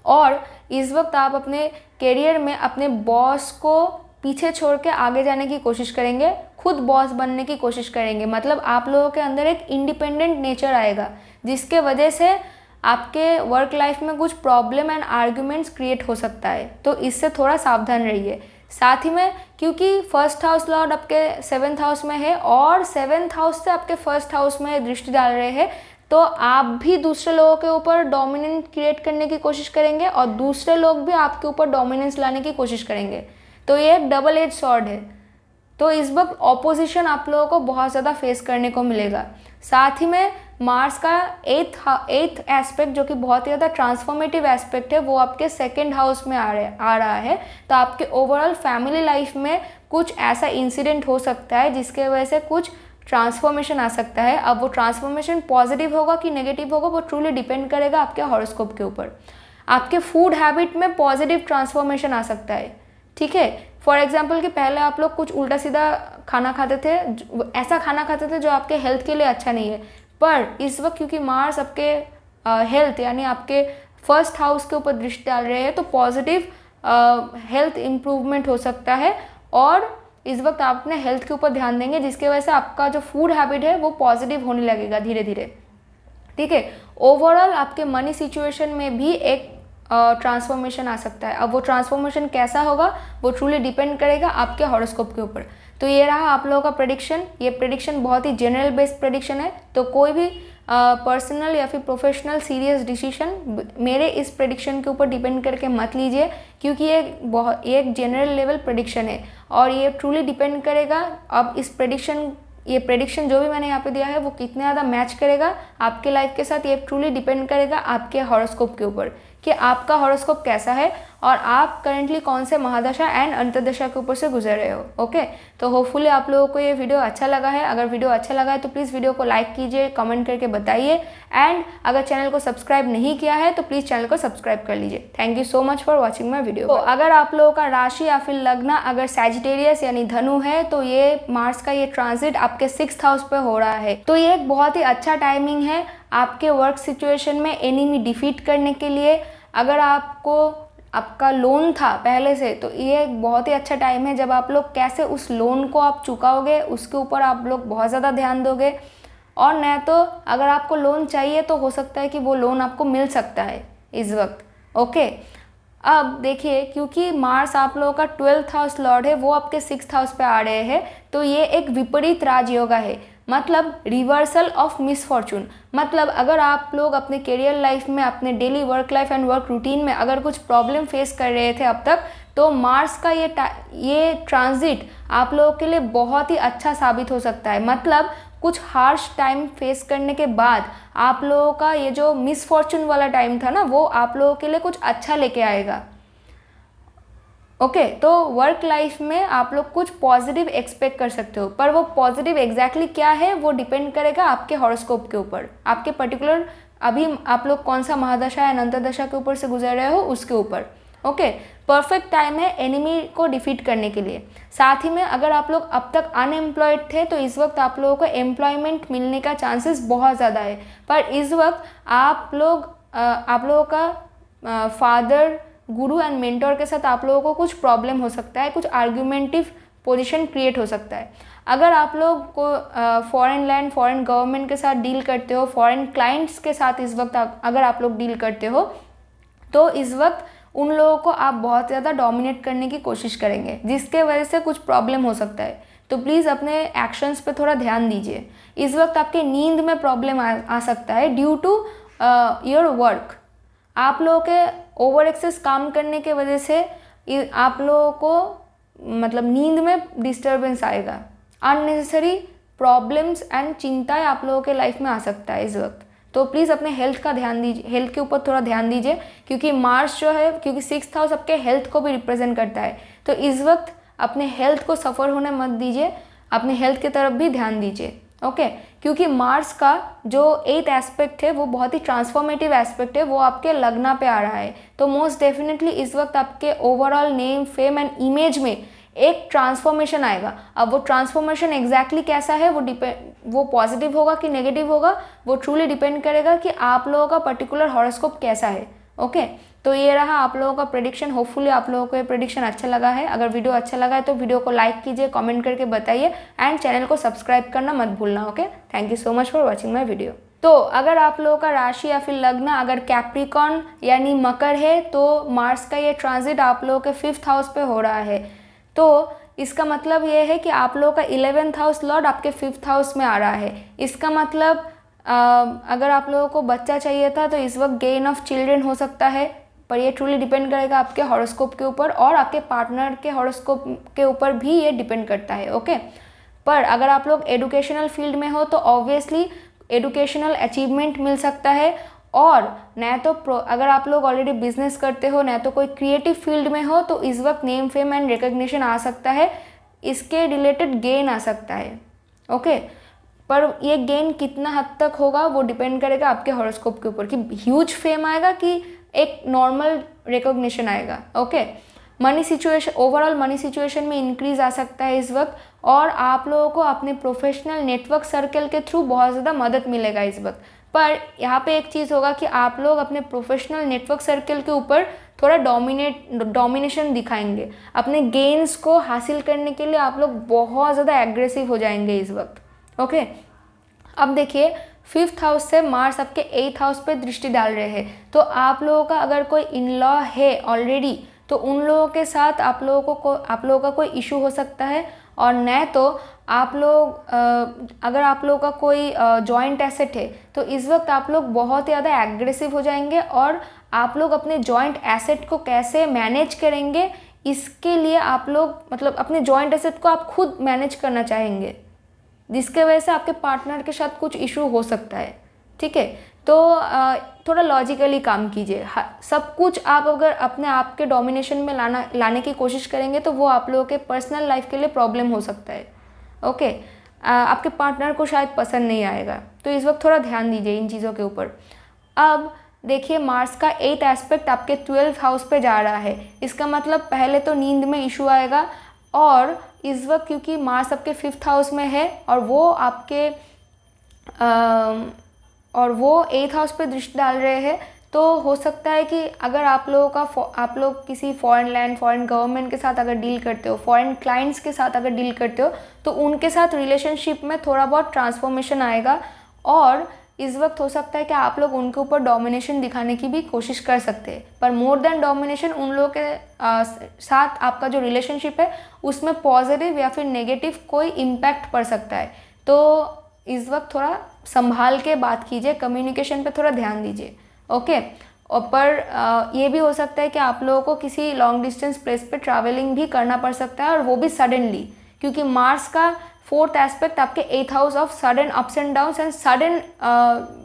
और इस वक्त आप अपने कैरियर में अपने बॉस को पीछे छोड़ के आगे जाने की कोशिश करेंगे, खुद बॉस बनने की कोशिश करेंगे। मतलब आप लोगों के अंदर एक इंडिपेंडेंट नेचर आएगा, जिसके वजह से आपके वर्क लाइफ में कुछ प्रॉब्लम एंड आर्ग्यूमेंट्स क्रिएट हो सकता है, तो इससे थोड़ा सावधान रहिए। साथ ही में क्योंकि 1st हाउस लॉर्ड आपके 7th हाउस में है और 7th हाउस से आपके 1st हाउस में दृष्टि डाल रहे हैं, तो आप भी दूसरे लोगों के ऊपर डोमिनेंस क्रिएट करने की कोशिश करेंगे और दूसरे लोग भी आपके ऊपर डोमिनेंस लाने की कोशिश करेंगे। तो ये एक डबल एज स्वॉर्ड है, तो इस वक्त ऑपोजिशन आप लोगों को बहुत ज़्यादा फेस करने को मिलेगा। साथ ही में मार्स का 8th एस्पेक्ट जो कि बहुत ही ज़्यादा ट्रांसफॉर्मेटिव एस्पेक्ट है, वो आपके 2nd हाउस में आ रहा है, तो आपके ओवरऑल फैमिली लाइफ में कुछ ऐसा इंसिडेंट हो सकता है जिसके वजह से कुछ ट्रांसफॉर्मेशन आ सकता है। अब वो ट्रांसफॉर्मेशन पॉजिटिव होगा कि नेगेटिव होगा वो ट्रूली डिपेंड करेगा आपके हॉरोस्कोप के ऊपर। आपके फूड हैबिट में पॉजिटिव ट्रांसफॉर्मेशन आ सकता है, ठीक है। फॉर एग्जाम्पल कि पहले आप लोग कुछ उल्टा सीधा खाना खाते थे, ऐसा खाना खाते थे जो आपके हेल्थ के लिए अच्छा नहीं है, पर इस वक्त क्योंकि मार्स आपके हेल्थ यानी आपके 1st हाउस के ऊपर दृष्टि डाल रहे हैं, तो पॉजिटिव हेल्थ इम्प्रूवमेंट हो सकता है और इस वक्त आप अपने हेल्थ के ऊपर ध्यान देंगे, जिसकी वजह से आपका जो फूड हैबिट है वो पॉजिटिव होने लगेगा धीरे धीरे, ठीक है। ओवरऑल आपके मनी सिचुएशन में भी एक ट्रांसफॉर्मेशन आ सकता है। अब वो ट्रांसफॉर्मेशन कैसा होगा वो ट्रूली डिपेंड करेगा आपके हॉरोस्कोप के ऊपर। तो ये रहा आप लोगों का प्रेडिक्शन। ये प्रेडिक्शन बहुत ही जनरल बेस्ड प्रेडिक्शन है, तो कोई भी पर्सनल या फिर प्रोफेशनल सीरियस डिसीजन मेरे इस प्रेडिक्शन के ऊपर डिपेंड करके मत लीजिए, क्योंकि ये एक जनरल लेवल प्रेडिक्शन है और ये ट्रूली डिपेंड करेगा। अब ये प्रेडिक्शन जो भी मैंने यहाँ पे दिया है वो कितना ज़्यादा मैच करेगा आपके लाइफ के साथ, ये ट्रूली डिपेंड करेगा आपके हॉरोस्कोप के ऊपर कि आपका हॉरोस्कोप कैसा है और आप करंटली कौन से महादशा एंड अंतर्दशा के ऊपर से गुजर रहे हो। ओके, तो होपफुली आप लोगों को ये वीडियो अच्छा लगा है। अगर वीडियो अच्छा लगा है तो प्लीज़ वीडियो को लाइक कीजिए, कमेंट करके बताइए, एंड अगर चैनल को सब्सक्राइब नहीं किया है तो प्लीज़ चैनल को सब्सक्राइब कर लीजिए। Thank you so much for watching my video. तो अगर आप लोगों का राशि या फिर लग्न अगर सैजिटेरियस यानी धनु है तो ये मार्स का ये ट्रांजिट आपके 6th हाउस पे हो रहा है, तो ये एक बहुत ही अच्छा टाइमिंग है आपके वर्क सिचुएशन में एनिमी डिफीट करने के लिए। अगर आपका लोन था पहले से तो ये एक बहुत ही अच्छा टाइम है जब आप लोग कैसे उस लोन को आप चुकाओगे उसके ऊपर आप लोग बहुत ज़्यादा ध्यान दोगे, और न तो अगर आपको लोन चाहिए तो हो सकता है कि वो लोन आपको मिल सकता है इस वक्त। ओके, अब देखिए क्योंकि मार्स आप लोगों का 12th हाउस लॉर्ड है, वो आपके 6th हाउस पे आ रहे हैं, तो ये एक विपरीत राजयोगा है, मतलब रिवर्सल ऑफ मिसफॉर्चून। मतलब अगर आप लोग अपने करियर लाइफ में, अपने daily work life and work routine में अगर कुछ प्रॉब्लम फेस कर रहे थे अब तक, तो मार्स का ये ट्रांजिट आप लोगों के लिए बहुत ही अच्छा साबित हो सकता है। मतलब कुछ हार्श टाइम फेस करने के बाद आप लोगों का ये जो मिसफॉर्चून वाला टाइम था ना, वो आप लोगों के लिए कुछ अच्छा लेके आएगा। ओके, तो वर्क लाइफ में आप लोग कुछ पॉजिटिव एक्सपेक्ट कर सकते हो, पर वो पॉजिटिव एग्जैक्टली क्या है वो डिपेंड करेगा आपके हॉरोस्कोप के ऊपर, आपके पर्टिकुलर अभी आप लोग कौन सा महादशा या अंतर्दशा के ऊपर से गुजर रहे हो उसके ऊपर। ओके, परफेक्ट टाइम है एनिमी को डिफीट करने के लिए। साथ ही में अगर आप लोग अब तक अनएम्प्लॉयड थे तो इस वक्त आप लोगों को एम्प्लॉयमेंट मिलने का चांसेस बहुत ज़्यादा है, पर इस वक्त आप लोगों का फादर, गुरु एंड मेंटोर के साथ आप लोगों को कुछ प्रॉब्लम हो सकता है, कुछ आर्ग्यूमेंटिव पोजीशन क्रिएट हो सकता है। अगर आप लोग को फॉरेन लैंड, फॉरेन गवर्नमेंट के साथ डील करते हो, फॉरेन क्लाइंट्स के साथ इस वक्त अगर आप लोग डील करते हो, तो इस वक्त उन लोगों को आप बहुत ज़्यादा डोमिनेट करने की कोशिश करेंगे, जिसके वजह से कुछ प्रॉब्लम हो सकता है। तो प्लीज़ अपने एक्शंस पे थोड़ा ध्यान दीजिए। इस वक्त आपके नींद में प्रॉब्लम आ सकता है ड्यू टू योर वर्क। आप लोगों के ओवर एक्सेस काम करने के वजह से आप लोगों को मतलब नींद में डिस्टर्बेंस आएगा, अननेसेसरी प्रॉब्लम्स एंड चिंताएं आप लोगों के लाइफ में आ सकता है इस वक्त। तो प्लीज़ अपने हेल्थ का ध्यान दीजिए, हेल्थ के ऊपर थोड़ा ध्यान दीजिए, क्योंकि मार्स जो है, क्योंकि 6th हाउस आपके हेल्थ को भी रिप्रेजेंट करता है, तो इस वक्त अपने हेल्थ को सफ़र होने मत दीजिए, अपने हेल्थ की तरफ भी ध्यान दीजिए। ओके, क्योंकि मार्स का जो 8th एस्पेक्ट है वो बहुत ही ट्रांसफॉर्मेटिव एस्पेक्ट है, वो आपके लग्न पे आ रहा है, तो मोस्ट डेफिनेटली इस वक्त आपके overall name, fame and image में एक ट्रांसफॉर्मेशन आएगा। अब वो ट्रांसफॉर्मेशन एग्जैक्टली कैसा है वो पॉजिटिव होगा कि नेगेटिव होगा, वो ट्रूली डिपेंड करेगा कि आप लोगों का पर्टिकुलर हॉरोस्कोप कैसा है। ओके, तो ये रहा आप लोगों का प्रेडिक्शन। होपफुली आप लोगों को ये प्रेडिक्शन अच्छा लगा है। अगर वीडियो अच्छा लगा है तो वीडियो को लाइक कीजिए, कमेंट करके बताइए, एंड चैनल को सब्सक्राइब करना मत भूलना। Okay, thank you so much for watching my video. तो अगर आप लोगों का राशि या फिर लग्न अगर कैप्रिकॉर्न यानी मकर है, तो मार्स का ये ट्रांजिट आप लोगों के 5th हाउस पे हो रहा है, तो इसका मतलब ये है कि आप लोगों का 11th हाउस लॉर्ड आपके 5th हाउस में आ रहा है। इसका मतलब अगर आप लोगों को बच्चा चाहिए था तो इस वक्त गेन ऑफ चिल्ड्रन हो सकता है, पर ये ट्रूली डिपेंड करेगा आपके हॉरोस्कोप के ऊपर, और आपके पार्टनर के हॉरोस्कोप के ऊपर भी ये डिपेंड करता है। ओके, पर अगर आप लोग एडुकेशनल फील्ड में हो तो ऑब्वियसली एडुकेशनल अचीवमेंट मिल सकता है, और न तो अगर आप लोग ऑलरेडी बिजनेस करते हो, न तो कोई क्रिएटिव फील्ड में हो, तो इस वक्त नेम, फेम एंड रिकग्निशन आ सकता है, इसके रिलेटेड गेन आ सकता है। ओके, पर ये गेन कितना हद तक होगा वो डिपेंड करेगा आपके हॉरोस्कोप के ऊपर, कि ह्यूज फेम आएगा कि एक नॉर्मल रिकॉग्निशन आएगा। Okay, money situation, overall money situation में इंक्रीज आ सकता है इस वक्त, और आप लोगों को अपने प्रोफेशनल नेटवर्क सर्कल के थ्रू बहुत ज़्यादा मदद मिलेगा इस वक्त। पर यहाँ पे एक चीज़ होगा कि आप लोग अपने प्रोफेशनल नेटवर्क सर्कल के ऊपर थोड़ा डोमिनेशन दिखाएंगे, अपने गेन्स को हासिल करने के लिए आप लोग बहुत ज़्यादा एग्रेसिव हो जाएंगे इस वक्त। ओके, अब देखिए 5th हाउस से मार्स आपके 8th हाउस पे दृष्टि डाल रहे हैं। तो आप लोगों का अगर कोई इन लॉ है ऑलरेडी तो उन लोगों के साथ आप लोगों का कोई इशू हो सकता है, और न तो आप लोग अगर आप लोगों का कोई जॉइंट एसेट है तो इस वक्त आप लोग बहुत ज़्यादा एग्रेसिव हो जाएंगे, और आप लोग अपने जॉइंट एसेट को कैसे मैनेज करेंगे इसके लिए आप लोग मतलब अपने जॉइंट एसेट को आप खुद मैनेज करना चाहेंगे, जिसके वजह से आपके पार्टनर के साथ कुछ इशू हो सकता है। ठीक है, तो थोड़ा लॉजिकली काम कीजिए। सब कुछ आप अगर अपने आप के डोमिनेशन में लाने की कोशिश करेंगे तो वो आप लोगों के पर्सनल लाइफ के लिए प्रॉब्लम हो सकता है। ओके, आपके पार्टनर को शायद पसंद नहीं आएगा, तो इस वक्त थोड़ा ध्यान दीजिए इन चीज़ों के ऊपर। अब देखिए, मार्स का 8th एस्पेक्ट आपके 12th हाउस पे जा रहा है। इसका मतलब पहले तो नींद में इशू आएगा, और इस वक्त क्योंकि मार्स आपके 5th हाउस में है और वो आपके 8th हाउस पे दृष्टि डाल रहे हैं, तो हो सकता है कि अगर आप लोग किसी फॉरेन लैंड, फॉरेन गवर्नमेंट के साथ अगर डील करते हो, फॉरेन क्लाइंट्स के साथ अगर डील करते हो, तो उनके साथ रिलेशनशिप में थोड़ा बहुत ट्रांसफॉर्मेशन आएगा, और इस वक्त हो सकता है कि आप लोग उनके ऊपर डोमिनेशन दिखाने की भी कोशिश कर सकते हैं। पर मोर देन डोमिनेशन, उन लोगों के साथ आपका जो रिलेशनशिप है उसमें पॉजिटिव या फिर नेगेटिव कोई इम्पैक्ट पड़ सकता है। तो इस वक्त थोड़ा संभाल के बात कीजिए, कम्युनिकेशन पे थोड़ा ध्यान दीजिए। ओके, और पर ये भी हो सकता है कि आप लोगों को किसी लॉन्ग डिस्टेंस प्लेस पे ट्रैवलिंग भी करना पड़ सकता है, और वो भी सडनली, क्योंकि मार्स का 4th एस्पेक्ट आपके 8th house of sudden ups and downs and sudden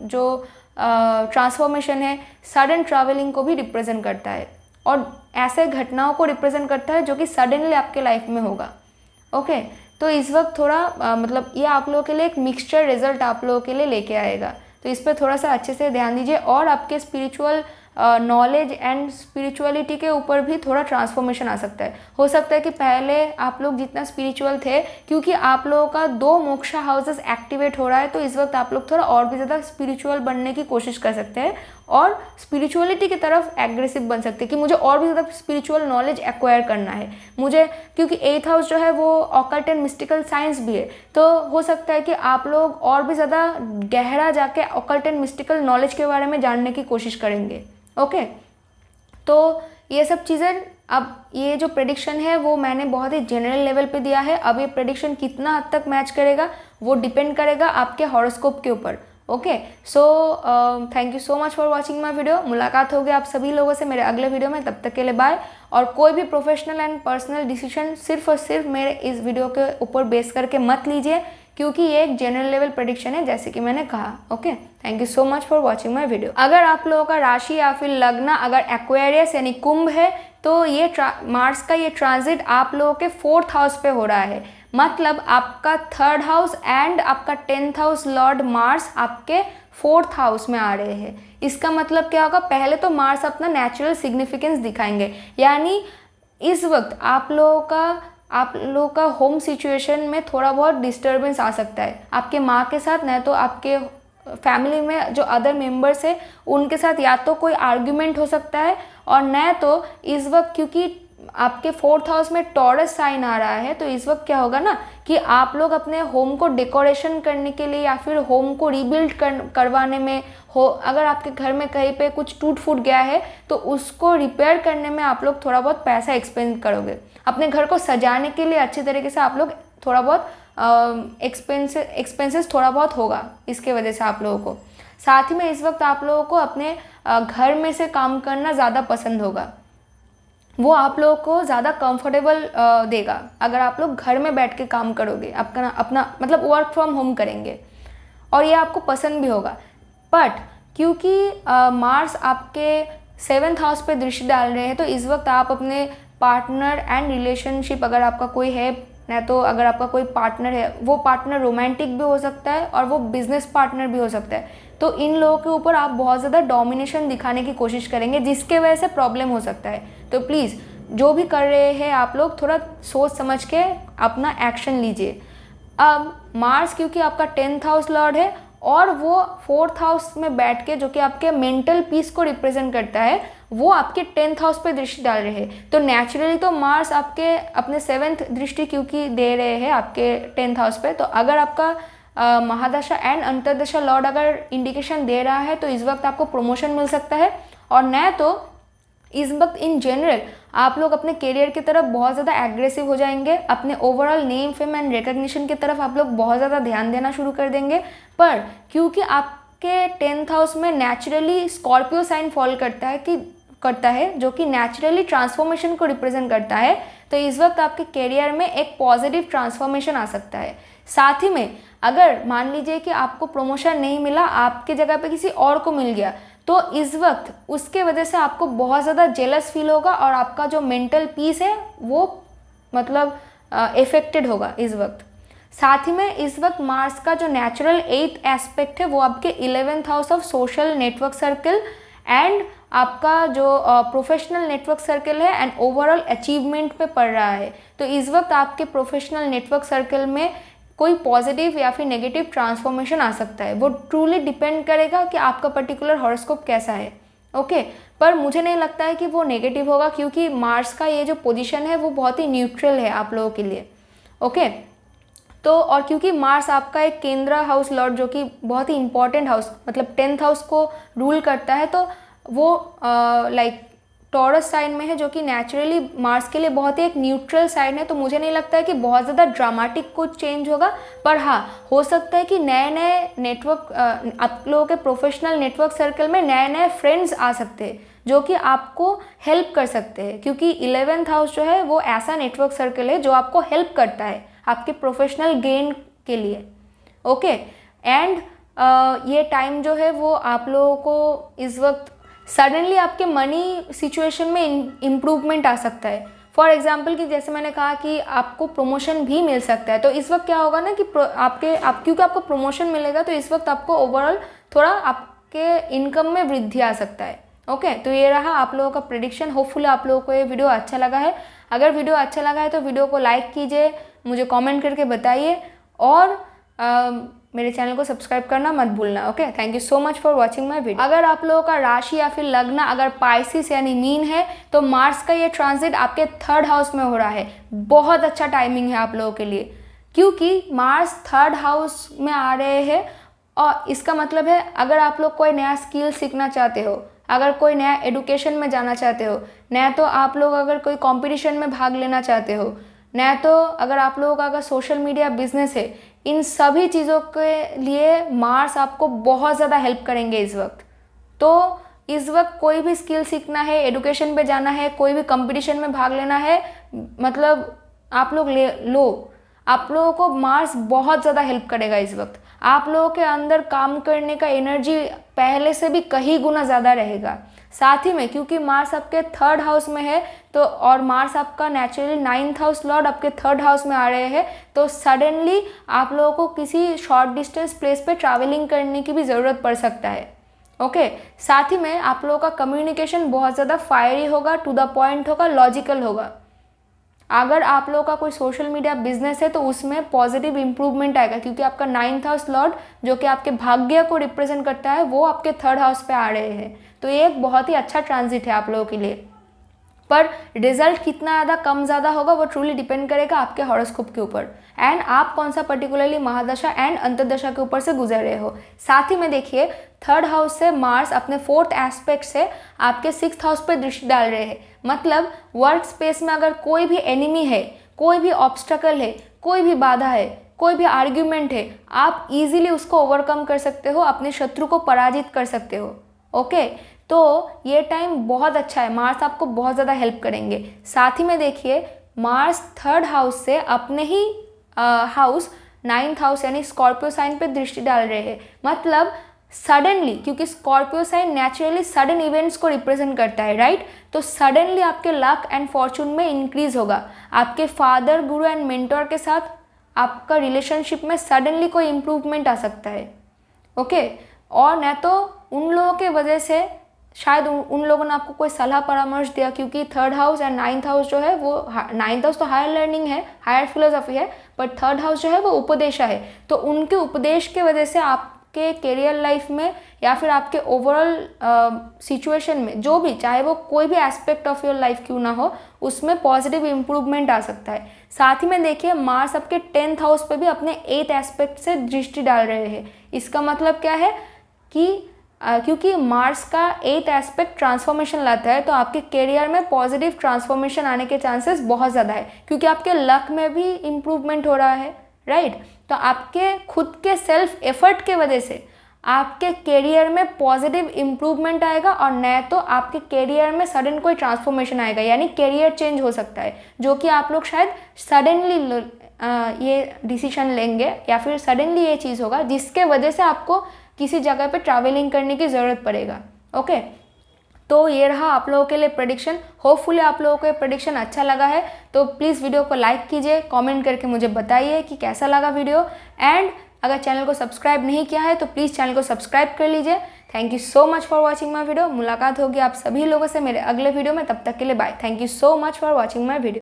जो ट्रांसफॉर्मेशन है, सडन ट्रैवलिंग को भी रिप्रेजेंट करता है, और ऐसे घटनाओं को रिप्रेजेंट करता है जो कि सडनली आपके लाइफ में होगा। ओके, तो इस वक्त थोड़ा मतलब ये आप लोगों के लिए एक मिक्सचर रिजल्ट आप लोगों के लिए लेके आएगा, तो इस पर थोड़ा सा अच्छे से ध्यान दीजिए। और आपके स्पिरिचुअल नॉलेज एंड स्पिरिचुअलिटी के ऊपर भी थोड़ा ट्रांसफॉर्मेशन आ सकता है। हो सकता है कि पहले आप लोग जितना स्पिरिचुअल थे, क्योंकि आप लोगों का 2 मोक्षा हाउसेस एक्टिवेट हो रहा है, तो इस वक्त आप लोग थोड़ा और भी ज़्यादा स्पिरिचुअल बनने की कोशिश कर सकते हैं, और स्पिरिचुअलिटी की तरफ एग्रेसिव बन सकते हैं कि मुझे और भी ज़्यादा स्पिरिचुअल नॉलेज एक्वायर करना है मुझे, क्योंकि 8th हाउस जो है वो ऑकल्ट एंड मिस्टिकल साइंस भी है। तो हो सकता है कि आप लोग और भी ज़्यादा गहरा जाके ऑकल्ट एंड मिस्टिकल नॉलेज के बारे में जानने की कोशिश करेंगे। ओके, तो ये सब चीज़ें, अब ये जो प्रेडिक्शन है वो मैंने बहुत ही जनरल लेवल पे दिया है। अब ये प्रेडिक्शन कितना हद तक मैच करेगा वो डिपेंड करेगा आपके हॉरोस्कोप के ऊपर। Okay, so thank you so much for watching my video. मुलाकात होगी आप सभी लोगों से मेरे अगले वीडियो में, तब तक के लिए बाय। और कोई भी प्रोफेशनल एंड पर्सनल डिसीजन सिर्फ और सिर्फ मेरे इस वीडियो के ऊपर बेस करके मत लीजिए, क्योंकि ये एक जनरल लेवल प्रेडिक्शन है, जैसे कि मैंने कहा। Okay, thank you so much for watching my video. अगर आप लोगों का राशि या फिर लग्न अगर एक्वेरियस यानी कुंभ है, तो ये मार्स का ये ट्रांजिट आप लोगों के 4th हाउस पे हो रहा है। मतलब आपका 3rd हाउस एंड आपका 10th हाउस लॉर्ड मार्स आपके 4th हाउस में आ रहे हैं। इसका मतलब क्या होगा, पहले तो मार्स अपना नेचुरल सिग्निफिकेंस दिखाएंगे, यानी इस वक्त आप लोगों का होम सिचुएशन में थोड़ा बहुत डिस्टर्बेंस आ सकता है आपके माँ के साथ, नहीं तो आपके फैमिली में जो अदर मेंबर्स है उनके साथ या तो कोई आर्ग्यूमेंट हो सकता है, और न तो इस वक्त क्योंकि आपके 4th हाउस में टॉरस साइन आ रहा है, तो इस वक्त क्या होगा ना कि आप लोग अपने होम को डेकोरेशन करने के लिए या फिर होम को रीबिल्ड करवाने में हो, अगर आपके घर में कहीं पे कुछ टूट फूट गया है तो उसको रिपेयर करने में आप लोग थोड़ा बहुत पैसा एक्सपेंड करोगे। अपने घर को सजाने के लिए अच्छी तरीके से आप लोग थोड़ा बहुत एक्सपेंसेस थोड़ा बहुत होगा इसके वजह से आप लोगों को। साथ ही में इस वक्त आप लोगों को अपने घर में से काम करना ज़्यादा पसंद होगा, वो आप लोगों को ज़्यादा कंफर्टेबल देगा अगर आप लोग घर में बैठ के काम करोगे, अपना मतलब वर्क फ्रॉम होम करेंगे, और ये आपको पसंद भी होगा। बट क्योंकि मार्स आपके 7th हाउस पे दृष्टि डाल रहे हैं, तो इस वक्त आप अपने पार्टनर एंड रिलेशनशिप, अगर आपका कोई है, ना तो अगर आपका कोई पार्टनर है, वो पार्टनर रोमांटिक भी हो सकता है और वो बिजनेस पार्टनर भी हो सकता है, तो इन लोगों के ऊपर आप बहुत ज़्यादा डोमिनेशन दिखाने की कोशिश करेंगे, जिसके वजह से प्रॉब्लम हो सकता है। तो प्लीज़ जो भी कर रहे हैं आप लोग थोड़ा सोच समझ के अपना एक्शन लीजिए। अब मार्स क्योंकि आपका 10th हाउस लॉर्ड है और वो 4th हाउस में बैठ के, जो कि आपके मेंटल पीस को रिप्रेजेंट करता है, वो आपके 10th हाउस पे दृष्टि डाल रहे हैं, तो नेचुरली तो मार्स आपके अपने 7th दृष्टि क्योंकि दे रहे हैं आपके 10th हाउस पे, तो अगर आपका महादशा एंड अंतर्दशा लॉर्ड अगर इंडिकेशन दे रहा है तो इस वक्त आपको प्रमोशन मिल सकता है, और न तो इस वक्त इन जनरल आप लोग अपने करियर की तरफ बहुत ज़्यादा एग्रेसिव हो जाएंगे, अपने overall name fame and recognition की तरफ आप लोग बहुत ज़्यादा ध्यान देना शुरू कर देंगे। पर क्योंकि आपके 10th हाउस में नेचुरली स्कॉर्पियो साइन फॉल करता है जो कि नेचुरली ट्रांसफॉर्मेशन को रिप्रेजेंट करता है, तो इस वक्त आपके करियर में एक पॉजिटिव ट्रांसफॉर्मेशन आ सकता है। साथ ही में अगर मान लीजिए कि आपको प्रमोशन नहीं मिला, आपके जगह पे किसी और को मिल गया, तो इस वक्त उसके वजह से आपको बहुत ज़्यादा जेलस फील होगा और आपका जो मेंटल पीस है वो मतलब इफेक्टेड होगा इस वक्त। साथ ही में इस वक्त मार्स का जो नेचुरल 8th एस्पेक्ट है वो आपके 11th house of social network circle and आपका जो प्रोफेशनल नेटवर्क सर्कल है एंड ओवरऑल अचीवमेंट पे पड़ रहा है। तो इस वक्त आपके प्रोफेशनल नेटवर्क सर्कल में कोई पॉजिटिव या फिर नेगेटिव ट्रांसफॉर्मेशन आ सकता है। वो ट्रूली डिपेंड करेगा कि आपका पर्टिकुलर हॉरोस्कोप कैसा है। ओके, पर मुझे नहीं लगता है कि वो नेगेटिव होगा, क्योंकि मार्स का ये जो पोजीशन है वो बहुत ही न्यूट्रल है आप लोगों के लिए। ओके, तो और क्योंकि मार्स आपका एक केंद्र हाउस लॉर्ड जो कि बहुत ही इंपॉर्टेंट हाउस मतलब 10th हाउस को रूल करता है, तो वो लाइक टॉरस साइन में है जो कि नेचुरली मार्स के लिए बहुत ही एक न्यूट्रल साइन है। तो मुझे नहीं लगता है कि बहुत ज़्यादा ड्रामेटिक कुछ चेंज होगा, पर हाँ हो सकता है कि नए नए नेटवर्क आप लोगों के प्रोफेशनल नेटवर्क सर्कल में नए नए फ्रेंड्स आ सकते हैं जो कि आपको हेल्प कर सकते हैं, क्योंकि 11th हाउस जो है वो ऐसा नेटवर्क सर्कल है जो आपको हेल्प करता है आपके प्रोफेशनल गेन के लिए। ओके, एंड ये टाइम जो है वो आप लोगों को इस वक्त सडनली आपके मनी सिचुएशन में इम्प्रूवमेंट आ सकता है। फॉर एग्जांपल कि जैसे मैंने कहा कि आपको प्रमोशन भी मिल सकता है, तो इस वक्त क्या होगा ना कि क्योंकि आपको प्रमोशन मिलेगा तो इस वक्त आपको ओवरऑल थोड़ा आपके इनकम में वृद्धि आ सकता है। ओके, तो ये रहा आप लोगों का प्रेडिक्शन। होपफुली आप लोगों को ये वीडियो अच्छा लगा है। अगर वीडियो अच्छा लगा है तो वीडियो को लाइक कीजिए, मुझे कॉमेंट करके बताइए, और मेरे चैनल को सब्सक्राइब करना मत भूलना। Okay, thank you so much for watching my video. अगर आप लोगों का राशि या फिर लग्न अगर पाइसिस यानी मीन है, तो मार्स का ये ट्रांजिट आपके 3rd हाउस में हो रहा है। बहुत अच्छा टाइमिंग है आप लोगों के लिए, क्योंकि मार्स 3rd हाउस में आ रहे हैं, और इसका मतलब है अगर आप लोग कोई नया स्किल सीखना चाहते हो, अगर कोई नया एडुकेशन में जाना चाहते हो, नया तो आप लोग अगर कोई कॉम्पिटिशन में भाग लेना चाहते हो, न तो अगर आप लोगों का अगर सोशल मीडिया बिजनेस है, इन सभी चीज़ों के लिए मार्स आपको बहुत ज़्यादा हेल्प करेंगे इस वक्त। तो इस वक्त कोई भी स्किल सीखना है, एडुकेशन पे जाना है, कोई भी कंपटीशन में भाग लेना है, मतलब आप लोग आप लोगों को मार्स बहुत ज़्यादा हेल्प करेगा इस वक्त। आप लोगों के अंदर काम करने का एनर्जी पहले से भी कहीं गुना ज़्यादा रहेगा। साथ ही में क्योंकि मार्स आपके 3rd हाउस में है, तो और मार्स आपका नेचुरली 9th हाउस लॉर्ड आपके 3rd हाउस में आ रहे हैं, तो सडनली आप लोगों को किसी शॉर्ट डिस्टेंस प्लेस पे ट्रैवलिंग करने की भी ज़रूरत पड़ सकता है। ओके, साथ ही में आप लोगों का कम्युनिकेशन बहुत ज़्यादा फायरी होगा, टू द पॉइंट होगा, लॉजिकल होगा। अगर आप लोगों का कोई सोशल मीडिया बिजनेस है तो उसमें पॉजिटिव इंप्रूवमेंट आएगा, क्योंकि आपका 9th हाउस लॉर्ड जो कि आपके भाग्य को रिप्रेजेंट करता है वो आपके 3rd हाउस पे आ रहे हैं। तो ये एक बहुत ही अच्छा ट्रांजिट है आप लोगों के लिए, पर रिजल्ट कितना ज़्यादा कम ज़्यादा होगा वो ट्रूली डिपेंड करेगा आपके हॉरोस्कोप के ऊपर एंड आप कौन सा पर्टिकुलरली महादशा एंड अंतर्दशा के ऊपर से गुजर रहे हो। साथ ही में देखिए 3rd हाउस से मार्स अपने 4th एस्पेक्ट से आपके 6th हाउस पर दृष्टि डाल रहे हैं। मतलब वर्क स्पेस में अगर कोई भी एनिमी है, कोई भी ऑब्स्टकल है, कोई भी बाधा है, कोई भी आर्ग्यूमेंट है, आप इजीली उसको ओवरकम कर सकते हो, अपने शत्रु को पराजित कर सकते हो। ओके, तो ये टाइम बहुत अच्छा है, मार्स आपको बहुत ज़्यादा हेल्प करेंगे। साथ ही में देखिए मार्स 3rd हाउस से अपने ही हाउस 9th हाउस यानी स्कॉर्पियो साइन पे दृष्टि डाल रहे हैं। मतलब सडनली, क्योंकि Scorpio sign naturally sudden events को रिप्रेजेंट करता है, राइट, तो सडनली आपके लक एंड फॉर्चून में इंक्रीज होगा। आपके फादर, गुरु एंड मेंटोर के साथ आपका रिलेशनशिप में सडनली कोई इम्प्रूवमेंट आ सकता है। ओके, और न तो उन लोगों के वजह से शायद उन लोगों ने आपको कोई सलाह परामर्श दिया, क्योंकि 3rd house and 9th house जो है वो 9th हाउस तो हायर लर्निंग है, हायर फिलोसफी है, बट 3rd हाउस जो है वो उपदेशा है। तो उनके उपदेश के वजह से आप आपके करियर लाइफ में या फिर आपके ओवरऑल सिचुएशन में, जो भी, चाहे वो कोई भी एस्पेक्ट ऑफ योर लाइफ क्यों ना हो, उसमें पॉजिटिव इंप्रूवमेंट आ सकता है। साथ ही में देखिए मार्स आपके 10th हाउस पे भी अपने 8th एस्पेक्ट से दृष्टि डाल रहे हैं। इसका मतलब क्या है कि क्योंकि मार्स का 8th एस्पेक्ट ट्रांसफॉर्मेशन लाता है, तो आपके करियर में पॉजिटिव ट्रांसफॉर्मेशन आने के चांसेस बहुत ज़्यादा है, क्योंकि आपके लक में भी इम्प्रूवमेंट हो रहा है, राइट। तो आपके खुद के सेल्फ एफर्ट के वजह से आपके करियर में पॉजिटिव इम्प्रूवमेंट आएगा, और न तो आपके करियर में सडन कोई ट्रांसफॉर्मेशन आएगा, यानी करियर चेंज हो सकता है, जो कि आप लोग शायद सडनली ये डिसीजन लेंगे या फिर सडनली ये चीज़ होगा जिसके वजह से आपको किसी जगह पे ट्रैवलिंग करने की ज़रूरत पड़ेगा। ओके, तो ये रहा आप लोगों के लिए प्रेडिक्शन। होपफुली आप लोगों को ये प्रेडिक्शन अच्छा लगा है, तो प्लीज़ वीडियो को लाइक कीजिए, कमेंट करके मुझे बताइए कि कैसा लगा वीडियो। एंड अगर चैनल को सब्सक्राइब नहीं किया है तो प्लीज़ चैनल को सब्सक्राइब कर लीजिए। Thank you so much for watching my video. मुलाकात होगी आप सभी लोगों से मेरे अगले वीडियो में, तब तक के लिए bye. Thank you so much for watching my video.